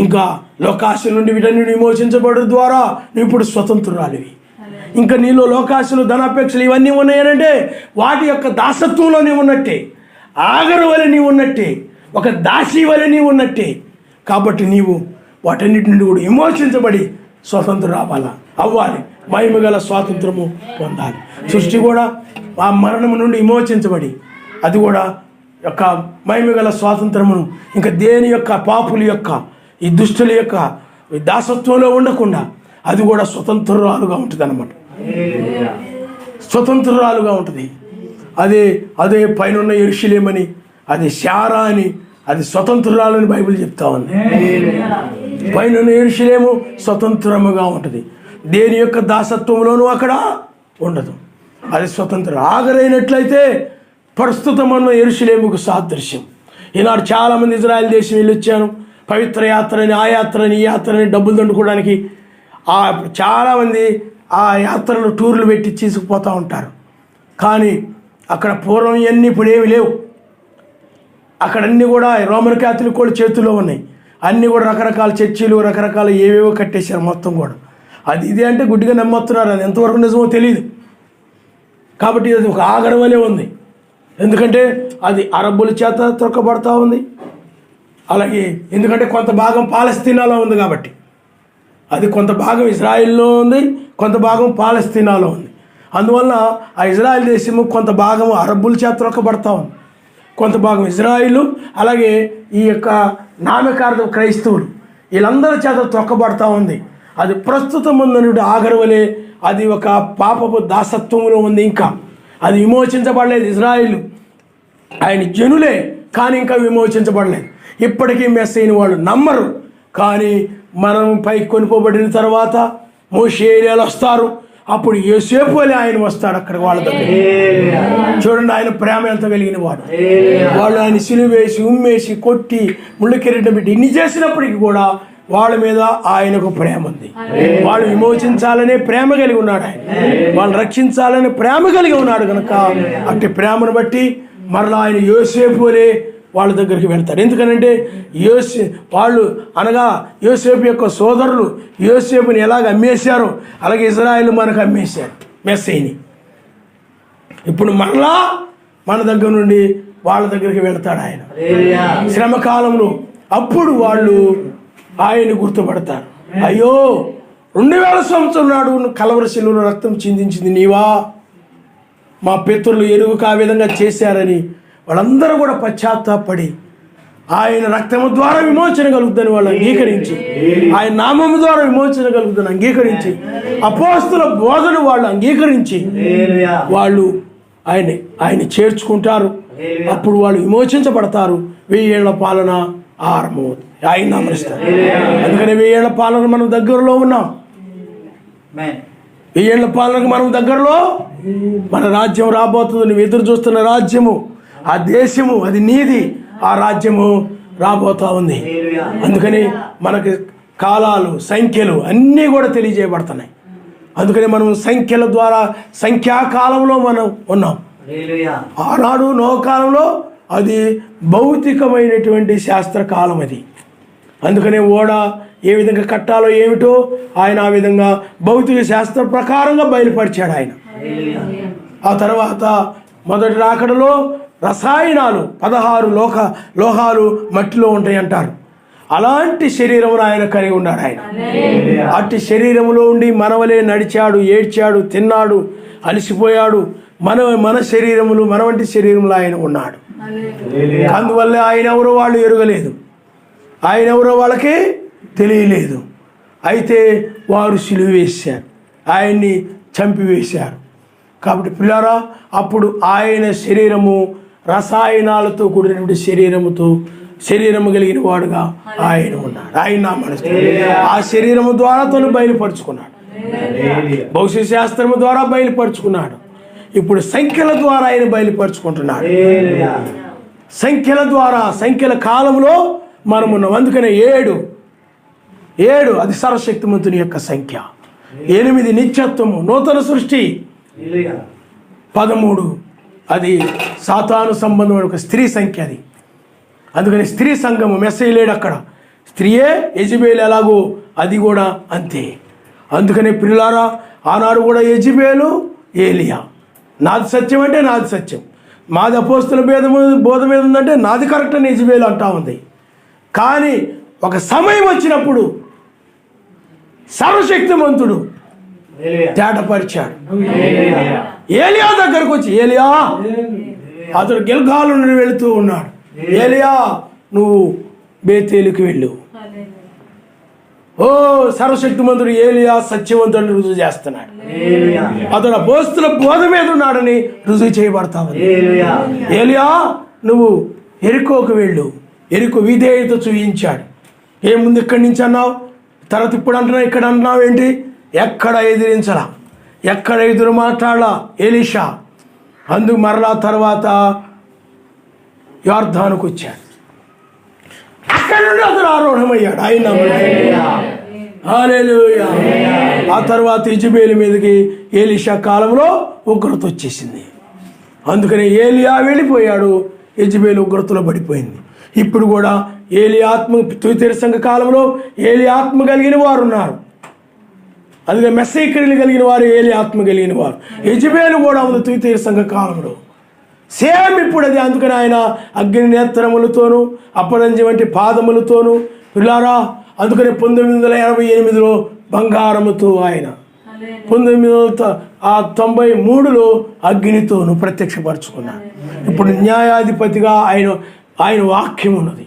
ఇంకా లోకాశ నుండి వీటన్నిటి విమోచించబడడం ద్వారా నువ్వు ఇప్పుడు స్వతంత్రురాలివి. ఇంకా నీలో లోకాశలు, ధనాపేక్షలు ఇవన్నీ ఉన్నాయనంటే వాటి యొక్క దాసత్వంలో నీవు ఉన్నట్టే, ఆగరు వలె నీవు ఉన్నట్టే, ఒక దాసి వలె నీవు ఉన్నట్టే. కాబట్టి నీవు వాటన్నిటి నుండి కూడా విమోచించబడి స్వతంత్రం అవ్వాలి. మహిమ గల స్వాతంత్రము పొందాలి. సృష్టి కూడా ఆ మరణము నుండి విమోచించబడి అది కూడా యొక్క మహిమ గల స్వాతంత్రమును ఇంకా దేని యొక్క పాపుల యొక్క ఈ దుష్టుల యొక్క దాసత్వంలో ఉండకుండా అది కూడా స్వతంత్రురాలుగా ఉంటుంది అన్నమాట. స్వతంత్రురాలుగా ఉంటుంది. అదే పైన యెరూషలేమని, అది శారా అని, అది స్వతంత్రురాలని బైబిల్ చెప్తా ఉంది. పైన యెరూషలేము స్వతంత్రముగా ఉంటుంది. దేని యొక్క దాసత్వంలోనూ అక్కడ ఉండదు. అది స్వతంత్రం. ఆగరైనట్లయితే ప్రస్తుతం ఉన్న యెరూషలేముకు సాదృశ్యం. ఈనాడు చాలామంది ఇజ్రాయెల్ దేశం వెళ్ళొచ్చాను, పవిత్ర యాత్రని, ఆ యాత్రని, ఈ యాత్రని డబ్బులు దండుకోవడానికి చాలామంది ఆ యాత్రలు టూర్లు పెట్టి తీసుకుపోతూ ఉంటారు. కానీ అక్కడ పూర్వం ఇవన్నీ ఇప్పుడు ఏమి లేవు. అక్కడ అన్నీ కూడా రోమన్ క్యాథలిక్ వాళ్ళ చేతుల్లో ఉన్నాయి. అన్నీ కూడా రకరకాల చర్చిలు, రకరకాల ఏవేవో కట్టేశారు మొత్తం కూడా. అది ఇదే అంటే గుడ్డిగా నమ్మొస్తున్నారు. అది ఎంతవరకు నిజమో తెలియదు. కాబట్టి అది ఒక ఆగరం వలె ఉంది. ఎందుకంటే అది అరబ్బుల చేత త్రొక్కబడతా ఉంది. అలాగే ఎందుకంటే కొంత భాగం పాలస్తీనాలో ఉంది కాబట్టి, అది కొంత భాగం ఇజ్రాయిల్లో ఉంది, కొంత భాగం పాలస్తీనాలో ఉంది. అందువల్ల ఆ ఇజ్రాయిల్ దేశము కొంత భాగం అరబ్బుల చేత త్రొక్కబడతా ఉంది, కొంత భాగం ఇజ్రాయిలు, అలాగే ఈ యొక్క నామకార్థ క్రైస్తవులు వీళ్ళందరి చేత త్రొక్కబడతా ఉంది. అది ప్రస్తుతం ఉందనుడు ఆగరవలే అది ఒక పాపపు దాసత్వంలో ఉంది. ఇంకా అది విమోచించబడలేదు. ఇజ్రాయిలు ఆయన జనులే, కానీ ఇంకా విమోచించబడలేదు. ఇప్పటికీ మెస్సైన వాళ్ళు నమ్మరు. కానీ మనం పైకి కొనుకోబడిన తర్వాత మోషే ఏలియాలు వస్తారు. అప్పుడు యోసేపు వలె ఆయన వస్తాడు అక్కడ వాళ్ళ దగ్గర. చూడండి ఆయన ప్రేమ ఎంత కలిగిన వాడు. వాళ్ళు ఆయన సిలువేసి, ఉమ్మేసి, కొట్టి, ముళ్ళు కిరీటం పెట్టి ఇన్ని చేసినప్పటికీ కూడా వాళ్ళ మీద ఆయనకు ప్రేమ ఉంది. వాళ్ళు విమోచించాలనే ప్రేమ కలిగి ఉన్నాడు ఆయన. వాళ్ళు రక్షించాలనే ప్రేమ కలిగి ఉన్నాడు కనుక అట్టి ప్రేమను బట్టి మరలా ఆయన యోసేపు వలె వాళ్ళ దగ్గరికి వెళ్తారు. ఎందుకనంటే వాళ్ళు అనగా యోసేపు యొక్క సోదరులు యోసేపుని ఎలాగ అమ్మేశారో అలాగే ఇజ్రాయేల్ మనకు అమ్మేశారు మెస్సీని. ఇప్పుడు మరలా మన దగ్గర నుండి వాళ్ళ దగ్గరికి వెళ్తాడు ఆయన శ్రమకాలంలో. అప్పుడు వాళ్ళు ఆయన్ని గుర్తుపడతారు. అయ్యో 2000 సంవత్సరం నాడు కలవరి శిలువలో రక్తం చిందించింది నీవా, మా పితరులు ఎరువుకు ఆ విధంగా చేశారని వాళ్ళందరూ కూడా పశ్చాత్తాపడి ఆయన రక్తము ద్వారా విమోచన కలుగుతుందని వాళ్ళు అంగీకరించి, ఆయన నామము ద్వారా విమోచన కలుగుతుందని అంగీకరించి, అపోస్తుల బోధను వాళ్ళు అంగీకరించి వాళ్ళు ఆయన చేర్చుకుంటారు. అప్పుడు వాళ్ళు విమోచించబడతారు. 1000 ఏళ్ల పాలన ఆరంభమవుతుంది. ఆయన అమరిస్తారు. అందుకని 1000 ఏళ్ల పాలన మనం దగ్గరలో ఉన్నాం. 1000 ఏళ్ల పాలనకు మనం దగ్గరలో, మన రాజ్యం రాబోతుంది. నువ్వు ఎదురు చూస్తున్న రాజ్యము, ఆ దేశము, అది నీది. ఆ రాజ్యము రాబోతా ఉంది. అందుకని మనకి కాలాలు, సంఖ్యలు అన్నీ కూడా తెలియజేయబడుతున్నాయి. అందుకని మనం సంఖ్యల ద్వారా సంఖ్యాకాలంలో మనం ఉన్నాం. ఆనాడు నోకాలంలో అది భౌతికమైనటువంటి శాస్త్రకాలం. అది అందుకనే ఓడ ఏ విధంగా కట్టాలో ఏమిటో ఆయన ఆ విధంగా భౌతిక శాస్త్ర ప్రకారంగా బయలుపరిచాడు ఆయన. ఆ తర్వాత మొదటి రాకడలో రసాయనాలు 16 లోహాలు మట్టిలో ఉంటాయి అంటారు. అలాంటి శరీరమును ఆయన కలిగి ఉన్నాడు. ఆయన అట్టి శరీరములో ఉండి మనవలే నడిచాడు, ఏడ్చాడు, తిన్నాడు, అలసిపోయాడు. మన శరీరములు మన వంటి శరీరములు ఆయన ఉన్నాడు. అందువల్ల ఆయన ఎవరో వాళ్ళు ఎరుగలేదు, ఆయన ఎవరో వాళ్ళకి తెలియలేదు. అయితే వారు సిలువ వేశారు, ఆయన్ని చంపివేశారు. కాబట్టి పిల్లారా, అప్పుడు ఆయన శరీరము రసాయనాలతో కూడినటువంటి శరీరము కలిగిన వాడుగా ఆయన ఉన్నాడు. ఆయన ఆ శరీరము ద్వారా తను బయలుపరుచుకున్నాడు, భౌతిక శాస్త్రము ద్వారా బయలుపరుచుకున్నాడు. ఇప్పుడు సంఖ్యల ద్వారా ఆయన బయలుపరుచుకుంటున్నాడు. సంఖ్యల ద్వారా, సంఖ్యల కాలంలో మనమున్నాం. అందుకనే 7 అది సర్వశక్తిమంతుని యొక్క సంఖ్య. 8 నిత్యత్వము, నూతన సృష్టి. 13 అది సాతాను సంబంధమైన ఒక స్త్రీ సంఖ్య. అది అందుకని స్త్రీ సంఘము, మెస్సయ్య లేడు అక్కడ. స్త్రీయే యెజబేలు ఎలాగో అది కూడా అంతే. అందుకని ప్రియులారా, ఆనాడు కూడా యెజబేలు, ఏలియా. నాది సత్యం అంటే నాది సత్యం, మాది అపోస్తుల బోధ మీద ఉందంటే నాది కరెక్ట్ అని యెజబేలు అంటా ఉంది. కానీ ఒక సమయం వచ్చినప్పుడు సర్వశక్తిమంతుడు తేటపరిచాడు. ఏలియా దగ్గరకు వచ్చి, ఏలియా, అతడు గిల్గాలు నుండి వెళుతూ ఉన్నాడు, ఏలియా నువ్వు బేతేలుకి వెళ్ళు. ఓ సర్వశక్తిమంతుడు ఏలియా సత్యవంతుడిని రుజువు చేస్తున్నాడు. అతడు అపోస్తుల బోధ మీద ఉన్నాడని రుజువు చేయబడతావు. ఏలియా నువ్వు ఎరికోకు వెళ్ళు. ఎరికో విధేయత చూయించాడు. ఏముంది ఇక్కడి నుంచి అన్నావు, తర్వాత ఇప్పుడు అంటున్నావు, ఇక్కడ అంటున్నావు ఏంటి? ఎక్కడ ఎదిరించలా, ఎక్కడ ఎదురు మాట్లాడలా ఎలీషా. అందుకు మరలా తర్వాత యొర్దానుకు వచ్చాడు. అక్కడ నుండి అతడు ఆరోహణమయ్యాడు. ఆయన హల్లెలూయా. ఆ తర్వాత యెజబేలు మీదకి ఎలీషా కాలంలో ఉగ్రత వచ్చేసింది. అందుకని ఏలియా వెళ్ళిపోయాడు, యెజబేలు ఉగ్రతలో పడిపోయింది. ఇప్పుడు కూడా ఏలి ఆత్మ, తుయతీర సంఘ కాలంలో ఏలి ఆత్మ కలిగిన వారు ఉన్నారు. అందుకే మెస్సయ్య క్రియలు కలిగిన వారు ఏలి ఆత్మ కలిగిన వారు. యెజబేలు కూడా ఉంది తుయతీర సంఘ కాలంలో. సేమ్ ఇప్పుడు అది. అందుకని ఆయన అగ్ని నేత్రములతోనూ అపరంజి వంటి పాదములతోనూ పిల్లారా. అందుకని 1988లో బంగారముతో ఆయన, 1993లో అగ్నితోనూ ప్రత్యక్షపరచుకున్నాడు. ఇప్పుడు న్యాయాధిపతిగా ఆయన వాక్యం ఉన్నది.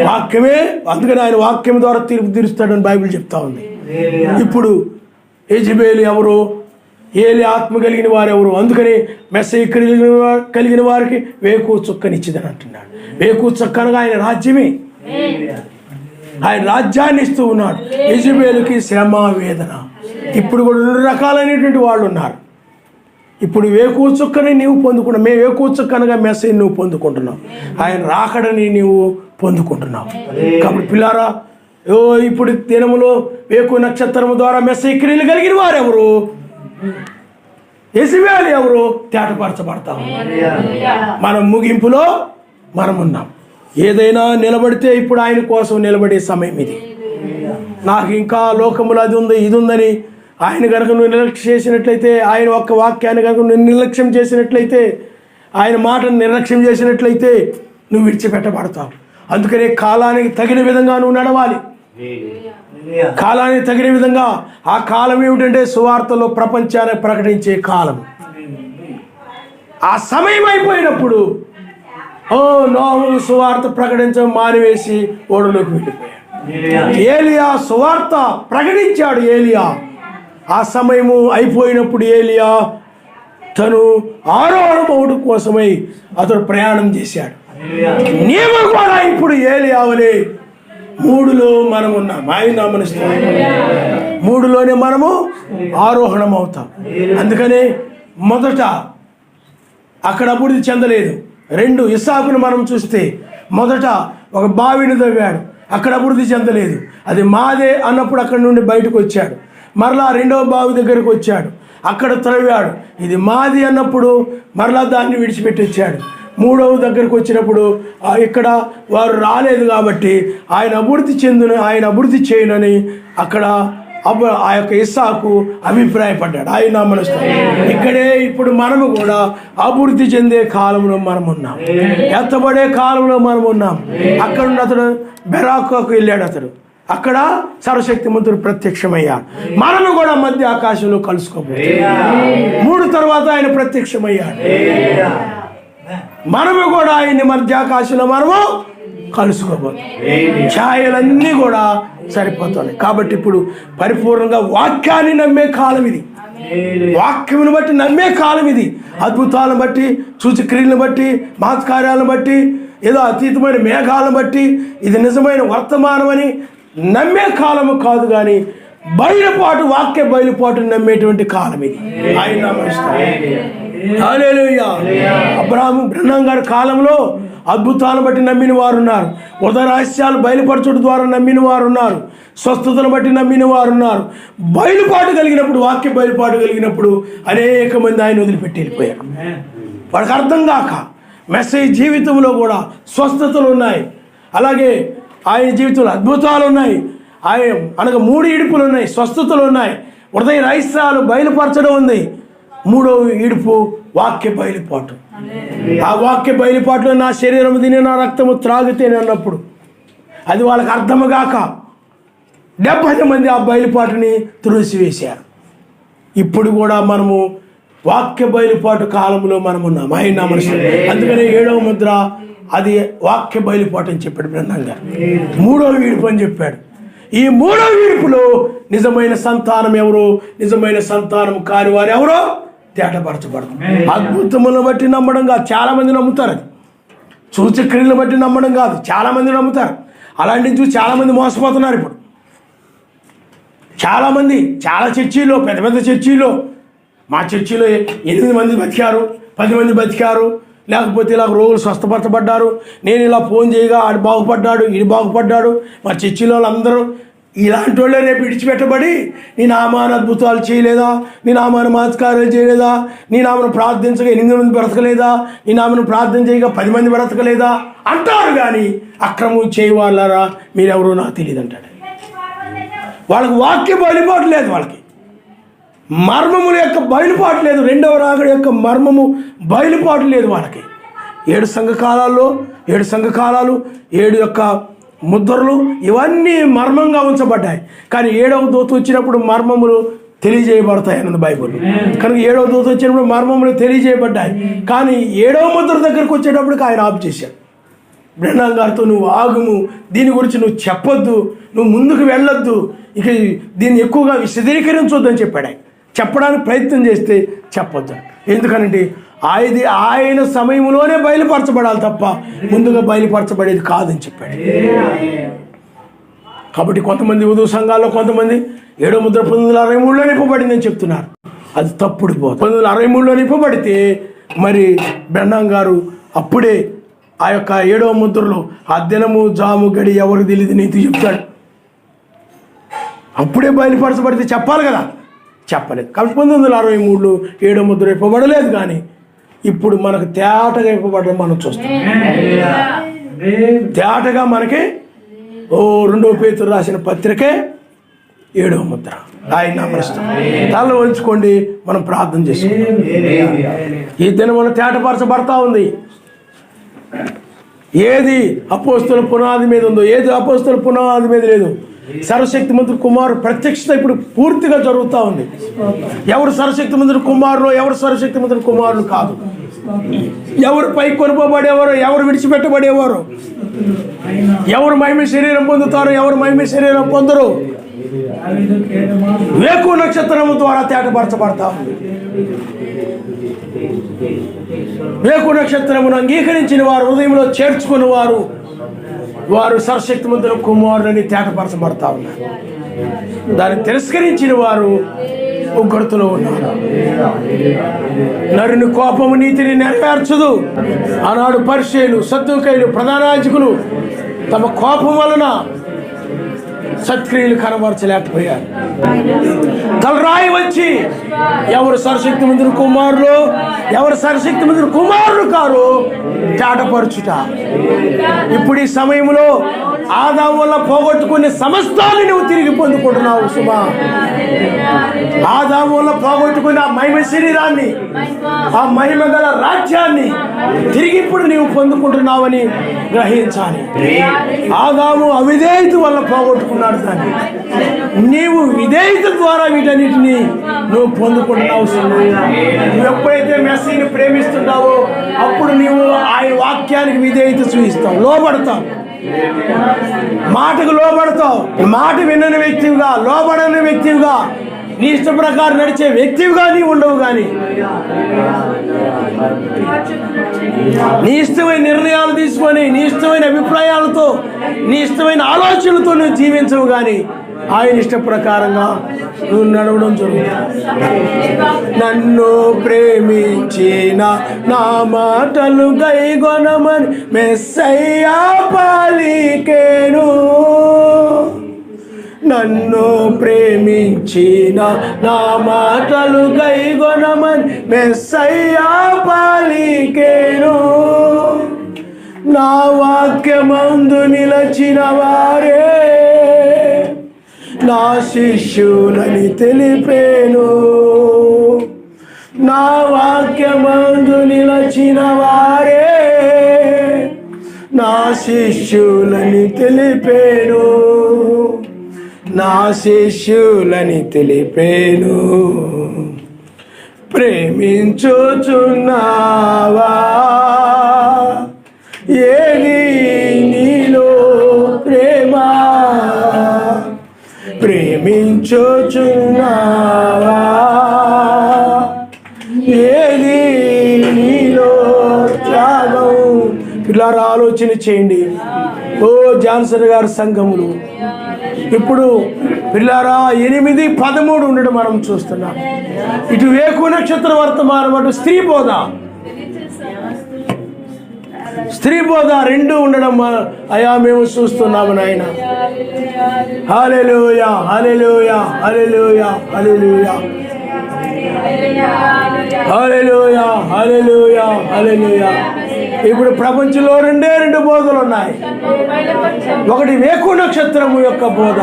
వాక్యమే, అందుకని ఆయన వాక్యం ద్వారా తీర్పు తీరుస్తాడని బైబిల్ చెప్తా ఉంది. ఇప్పుడు యెజబేలు ఎవరు, ఏలి ఆత్మ కలిగిన వారు ఎవరు? అందుకని మెస్సయ్య కలిగిన వారికి వేకు చుక్కనిచ్చిదని అంటున్నాడు. వేకు చుక్క అనగా ఆయన రాజ్యమే. ఆయన రాజ్యాన్ని ఇస్తూ ఉన్నాడు. యెజబేలుకి శ్రమ, వేదన. ఇప్పుడు కూడా 2 రకాలైనటువంటి వాళ్ళు ఉన్నారు. ఇప్పుడు వేకు చుక్కని నీవు పొందుకున్నావు. మేము వేకు చుక్క అనగా మెస్సయ్యని నువ్వు పొందుకుంటున్నావు, ఆయన రాకడని నీవు పొందుకుంటున్నావు. కాబట్టి పిల్లారా, ఇప్పుడు దినములో వేకు నక్షత్రము ద్వారా మెస్సయ్య క్రియలు కలిగిన వారు ఎవరు, యెజబేలు ఎవరు తేటపరచబడతాము. మనం ముగింపులో మనం ఉన్నాం. ఏదైనా నిలబడితే ఇప్పుడు ఆయన కోసం నిలబడే సమయం ఇది. నాకు ఇంకా లోకములు అది ఉంది ఇది ఉందని ఆయన కనుక నువ్వు నిర్లక్ష్యం చేసినట్లయితే, ఆయన ఒక్క వాక్యాన్ని కనుక నువ్వు నిర్లక్ష్యం చేసినట్లయితే, ఆయన మాటను నిర్లక్ష్యం చేసినట్లయితే నువ్వు విడిచిపెట్టబడతావు. అందుకనే కాలానికి తగిన విధంగా నువ్వు నడవాలి. కాలానికి తగిన విధంగా. ఆ కాలం ఏమిటంటే సువార్తలో ప్రపంచాన్ని ప్రకటించే కాలం. ఆ సమయం అయిపోయినప్పుడు నోహు సువార్త ప్రకటించడం మానివేసి ఓడలోకి వెళ్ళిపోయాడు. ఏలియా సువార్త ప్రకటించాడు. ఏలియా ఆ సమయము అయిపోయినప్పుడు ఏలియా తను ఆరోహణమవుడు కోసమై అతడు ప్రయాణం చేశాడు. నీవు కూడా ఇప్పుడు ఏలియావలే 3లో మనం ఉన్నాం. ఆయన గమనిస్తాం, 3లోనే మనము ఆరోహణం అవుతాం. అందుకనే మొదట అక్కడ అభివృద్ధి చెందలేదు. 2 ఇస్సాకును మనం చూస్తే మొదట ఒక బావిని తవ్వాడు, అక్కడ అభివృద్ధి చెందలేదు. అది మాదే అన్నప్పుడు అక్కడి నుండి బయటకు వచ్చాడు. మరలా 2వ బావి దగ్గరకు వచ్చాడు, అక్కడ త్రవ్వాడు. ఇది మాది అన్నప్పుడు మరలా దాన్ని విడిచిపెట్టి వచ్చాడు. మూడవ దగ్గరికి వచ్చినప్పుడు ఇక్కడ వారు రాలేదు కాబట్టి ఆయన అభివృద్ధి చేయనని అక్కడ ఆ యొక్క ఇస్సాకు అభిప్రాయపడ్డాడు. ఆయన మనస్తాడు. ఇక్కడే ఇప్పుడు మనము కూడా అభివృద్ధి చెందే కాలంలో మనం ఉన్నాం, ఎత్తబడే కాలంలో మనం ఉన్నాం. అక్కడ ఉన్న అతడు బెరాకుకు వెళ్ళాడు. అతడు అక్కడ సర్వశక్తిమంతుడు ప్రత్యక్షమయ్యాడు. మనము కూడా మధ్య ఆకాశంలో కలుసుకోబోతున్నాం. 3 తర్వాత ఆయన ప్రత్యక్షమయ్యాడు. మనము కూడా ఆయన్ని మధ్య ఆకాశంలో మనము కలుసుకోబోతున్నాం. ఛాయలన్నీ కూడా సరిపోతున్నాయి. కాబట్టి ఇప్పుడు పరిపూర్ణంగా వాక్యాన్ని నమ్మే కాలం ఇది. వాక్యమును బట్టి నమ్మే కాలం ఇది. అద్భుతాలను బట్టి, సూచక్రియలను బట్టి, మహత్కార్యాలను బట్టి, ఏదో అతీతమైన మేఘాలను బట్టి ఇది నిజమైన వర్తమానం అని నమ్మే కాలము కాదు, కానీ బయలుపాటు, వాక్య బయలుపాటును నమ్మేటువంటి కాలం ఇది. ఆయన హల్లెలూయా. అబ్రహాము బ్రహ్మం గారి కాలంలో అద్భుతాలను బట్టి నమ్మిన వారు ఉన్నారు, ఉదయ రహస్యాలు బయలుపరచడం ద్వారా నమ్మిన వారు ఉన్నారు, స్వస్థతను బట్టి నమ్మిన వారు ఉన్నారు. బయలుపాటు కలిగినప్పుడు, వాక్య బయలుపాటు కలిగినప్పుడు అనేక మంది ఆయన వదిలిపెట్టి వెళ్ళిపోయారు. వాళ్ళకి అర్థం కాక మెసేజ్ జీవితంలో కూడా స్వస్థతలు ఉన్నాయి, అలాగే ఆయన జీవితంలో అద్భుతాలు ఉన్నాయి, ఆయన అనగా 3 ఇడుపులు ఉన్నాయి, స్వస్థతలు ఉన్నాయి, హృదయ రహస్యాలు బయలుపరచడం ఉంది. 3వ ఇడుపు వాక్య బయలుపాటు. ఆ వాక్య బయలుపాటులో నా శరీరము తిని నా రక్తము త్రాగితేనే అన్నప్పుడు అది వాళ్ళకి అర్థము కాక 70 మంది ఆ బయలుపాటుని త్రోసివేశారు. ఇప్పుడు కూడా మనము వాక్య బయలుపాటు కాలంలో మనం ఉన్నాం. ఆయన మనసు. అందుకనే 7వ ముద్ర అది వాక్య బయలుపాటు అని చెప్పాడు బ్రహ్మం గారు. 3వ విడుపు అని చెప్పాడు. ఈ 3వ విడుపులో నిజమైన సంతానం ఎవరు, నిజమైన సంతానం కాని వారు ఎవరో తేటపరచబడతాం. అద్భుతములను బట్టి నమ్మడం కాదు, చాలామంది నమ్ముతారు. అది సూచక్రియలను బట్టి నమ్మడం కాదు, చాలామంది నమ్ముతారు. అలాంటివి చూసి చాలామంది మోసపోతున్నారు. ఇప్పుడు చాలామంది చాలా చర్చీలో, పెద్ద పెద్ద చర్చీలో, మా చర్చిలో 8 మంది బతికారు, 10 మంది బతికారు, లేకపోతే ఇలా రోగులు స్వస్థపరచబడ్డారు, నేను ఇలా ఫోన్ చేయగా ఆడు బాగుపడ్డాడు, ఇది బాగుపడ్డాడు. మా చర్చిలో వాళ్ళందరూ ఇలాంటి వాళ్ళే రేపు విడిచిపెట్టబడి నీ నామాన అద్భుతాలు చేయలేదా, నీ నామాన మహత్కార్యాలు చేయలేదా, నీ నామను ప్రార్థించగా 8 మంది బ్రతకలేదా, నీ నామను ప్రార్థన చేయగా 10 మంది బ్రతకలేదా అంటారు. కానీ అక్రమం చేయవాళ్ళరా మీరెవరో నాకు తెలియదు అంటాడు. వాళ్ళకి వాక్య బయలుపాటు లేదు, వాళ్ళకి మర్మముల యొక్క బయలుపాటు లేదు, 2వ రాకడ యొక్క మర్మము బయలుపాటు లేదు వాళ్ళకి. 7 సంఘకాలాల్లో 7 సంఘకాలాలు, 7 యొక్క ముద్రలు ఇవన్నీ మర్మంగా ఉంచబడ్డాయి. కానీ 7వ దూత వచ్చినప్పుడు మర్మములు తెలియజేయబడతాయి అన్నది బైబిల్. కనుక 7వ దూత వచ్చినప్పుడు మర్మములు తెలియజేయబడ్డాయి. కానీ 7వ ముద్ర దగ్గరకు వచ్చేటప్పటికి ఆయన ఆపు చేశాడు. బ్రహ్మం గారితో నువ్వు ఆగుము, దీని గురించి నువ్వు చెప్పొద్దు, నువ్వు ముందుకు వెళ్ళొద్దు, ఇక దీన్ని ఎక్కువగా విశదీకరించొద్దు అని చెప్పాడు. ఆయన చెప్పడానికి ప్రయత్నం చేస్తే చెప్పొద్దు. ఎందుకనంటే ఆయన సమయంలోనే బయలుపరచబడాలి తప్ప ముందుగా బయలుపరచబడేది కాదని చెప్పాడు. కాబట్టి కొంతమంది ఉదయ సంఘాల్లో కొంతమంది 7వ ముద్ర 1963లో నింపబడిందని చెప్తున్నారు. అది తప్పుడు బోధ. 1963లో నింపబడితే మరి బ్రహ్మం గారు అప్పుడే ఆ యొక్క 7వ ముద్రలో ఆ దినము జాము గడి ఎవరు తెలియదు నీతి చెప్తాడు. అప్పుడే బయలుపరచబడితే చెప్పాలి కదా, చెప్పలేదు. కాబట్టి 1963లో 7వ ముద్ర ఇవ్వబడలేదు. కానీ ఇప్పుడు మనకు తేటగా ఇవ్వబడడం మనం చూస్తాం. తేటగా మనకి 2వ పేతురు రాసిన పత్రికే 7వ ముద్ర. ఆయన నమస్తం. తల వంచుకోండి, మనం ప్రార్థన చేసుకుంటాం. ఈ దినం మనం తేటపరచబడతా ఉంది. ఏది అపోస్తల పునాది మీద ఉందో, ఏది అపోస్తల పునాది మీద లేదు. సర్వశక్తిమంతుడు కుమారు ప్రత్యక్షత ఇప్పుడు పూర్తిగా జరుగుతూ ఉంది. ఎవరు సర్వశక్తిమంతుడు కుమారులు, ఎవరు సర్వశక్తిమంతుడు కుమారులు కాదు. ఎవరు పై కొనుకోబడేవారు, ఎవరు విడిచిపెట్టబడేవారు, ఎవరు మహిమ శరీరం పొందుతారు, ఎవరు మహిమ శరీరం పొందరు. వేకు నక్షత్రము ద్వారా తేటపరచబడతా ఉంది. వేకు నక్షత్రమును అంగీకరించిన వారు, హృదయంలో చేర్చుకున్న వారు సర్వశక్తిమంతుల కుమారులని తేటపరచబడతా ఉన్నారు. దాన్ని తిరస్కరించిన వారు ఉగ్రతలో ఉన్నారు. నరుని కోపము నీతిని నెరవేర్చదు. ఆనాడు పరిసయ్యులు, సద్దూకయ్యులు, ప్రధాన యాజకులు తమ కోపం వలన సత్క్రియలు కనబరచలేకపోయారు. తలరాయి వచ్చి ఎవరు సర్వశక్తి మందులు కుమారులు, ఎవరు సర్వశక్తి మందులు కుమారులు కారు చాటపరచుట. ఇప్పుడు ఈ సమయంలో ఆదాము వల్ల పోగొట్టుకునే సమస్తాన్ని నువ్వు తిరిగి పొందుకుంటున్నావు సుమా. ఆదాము వల్ల పోగొట్టుకున్న ఆ మహిమ శరీరాన్ని, ఆ మహిమ గల రాజ్యాన్ని తిరిగి ఇప్పుడు నీవు పొందుకుంటున్నావని గ్రహించాలి. ఆదాము అవిధేయత వల్ల పోగొట్టుకున్నాడు దాన్ని, నీవు విధేయత ద్వారా వీటన్నిటిని నువ్వు పొందుకుంటున్నావు. నువ్వు ఎప్పుడైతే మెస్సీని ప్రేమిస్తున్నావో అప్పుడు నీవు ఆయన వాక్యానికి విధేయత చూపిస్తావు, లోబడతావు, మాటకు లోబడతావు. మాట వినని వ్యక్తివిగా, లోబడని వ్యక్తివిగా, నీ ఇష్ట ప్రకారం నడిచే వ్యక్తివిగా నీ ఉండవు. కానీ నీ ఇష్టమైన నిర్ణయాలు తీసుకొని, నీ ఇష్టమైన అభిప్రాయాలతో, నీ ఇష్టమైన ఆలోచనలతో నువ్వు జీవించవు. కానీ ఆయన ఇష్ట ప్రకారంగా నువ్వు నడవడం జరుగుతుంది. నన్ను ప్రేమించిన నా మాటలు గైగొనమని మెస్సయ్యా పలికెను. నన్ను ప్రేమించిన నా మాటలు గైగొనమని మెస్సయ్యా పలికెను. నా వాక్యమందు నిలచిన వారే నా శిష్యులని తెలిపేను. నా వాక్యమందు నిలచిన వారే నా శిష్యులని తెలిపేను. నా శిష్యులని తెలిపేను. ప్రేమించుచున్నావా? ఏది నీలో ప్రేమ? ప్రేమించుచున్నావా? ఏది నీలో త్యాగం? పిల్లరా ఆలోచన చేయండి. ఓ జాన్సన్ గారి సంఘములు ఇప్పుడు పిల్లారా 8:13 ఉండడం మనం చూస్తున్నాం. ఇటు వేకు నక్షత్ర వర్తమానం, అటు స్త్రీ బోధ రెండు ఉండడం అయా మేము చూస్తున్నాము నాయన. హల్లెలూయా, హల్లెలూయా, హల్లెలూయా, హల్లెలూయా, హల్లెలూయా, హల్లెలూయా, హల్లెలూయా. ఇప్పుడు ప్రపంచంలో రెండు బోధలు ఉన్నాయి. ఒకటి వేకు నక్షత్రము యొక్క బోధ,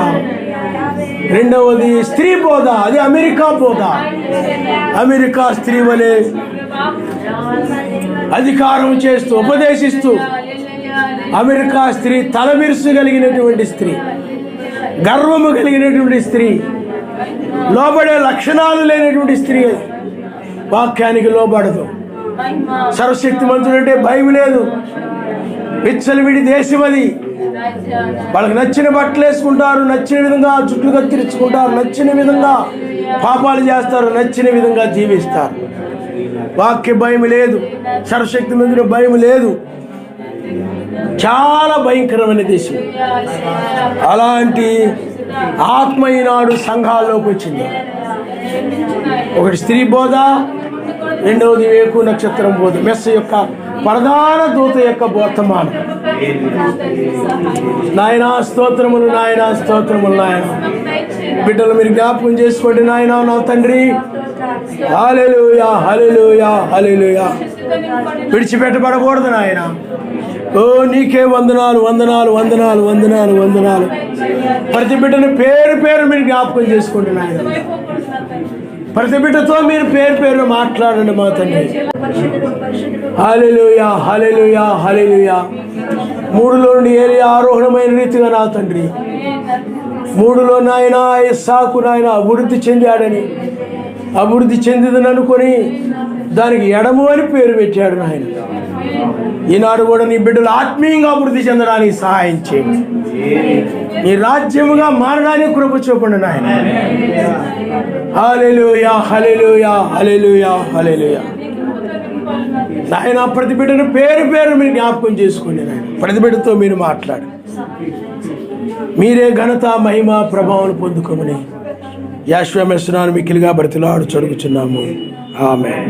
రెండవది స్త్రీ బోధ. అది అమెరికా బోధ. అమెరికా స్త్రీ వలె అధికారం చేస్తూ ఉపదేశిస్తూ, అమెరికా స్త్రీ తలబిరుసు కలిగినటువంటి స్త్రీ, గర్వము కలిగినటువంటి స్త్రీ, లోబడే లక్షణాలు లేనటువంటి స్త్రీ, వాక్యానికి లోబడదు. సర్వశక్తి మంతుడంటే భయం లేదు. విచ్చలవిడి దేశం అది. వాళ్ళకి నచ్చిన బట్టలు వేసుకుంటారు, నచ్చిన విధంగా జుట్లు కత్తిరించుకుంటారు, నచ్చిన విధంగా పాపాలు చేస్తారు, నచ్చిన విధంగా జీవిస్తారు. వాక్య భయం లేదు, సర్వశక్తి మంతుడు భయం లేదు. చాలా భయంకరమైన దేశం. అలాంటి ఆత్మ ఈనాడు సంఘాల్లోకి వచ్చింది. ఒకటి స్త్రీ బోధ, రెండవది వేకు నక్షత్రం బోధ, మెస్స యొక్క ప్రధాన దూత యొక్క వర్తమానం. నాయన స్తోత్రములు, నాయన స్తోత్రములు. నాయన బిడ్డలు మీరు జ్ఞాపకం చేసుకోండి నాయన, నా తండ్రి. హల్లెలూయా, హల్లెలూయా, హల్లెలూయా. విడిచిపెట్టబడకూడదు నాయన. ఓ నీకే వందనాలు, వందనాలు, వందనాలు, వందనాలు, వందనాలు. ప్రతి బిడ్డను పేరు పేరు మీరు జ్ఞాపకం చేసుకోండి నాయన. ప్రతి బిడ్డతో మీరు పేరు పేరు మాట్లాడండి మా తండ్రి. హల్లెలూయా, హల్లెలూయా, హల్లెలూయా. 3లో నుండి ఏలియా ఆరోహణమైన రీతిగా నా తండ్రి, 3లో నాయన ఇస్సాకు నాయన అభివృద్ధి చెందాడని, అభివృద్ధి చెందిందని అనుకొని దానికి ఎడము అని పేరు పెట్టాడు నాయన. ఈనాడు కూడా నీ బిడ్డలు ఆత్మీయంగా అభివృద్ధి చెందడానికి సహాయం చేయండి. నీ రాజ్యముగా మారడానికి కృప చూపండి నాయన. హల్లెలూయా, హల్లెలూయా, హల్లెలూయా, హల్లెలూయా. నాయన ప్రతి బిడ్డను పేరు పేరు మీరు జ్ఞాపకం చేసుకోండి నాయన. ప్రతి బిడ్డతో మీరు మాట్లాడు. మీరే ఘనత, మహిమ, ప్రభావం పొందుకోమని యాశ్వమేశ్వరాన్ని మిక్కిలిగా బ్రతిలాడు చదువుచున్నాము. ఆమేన్.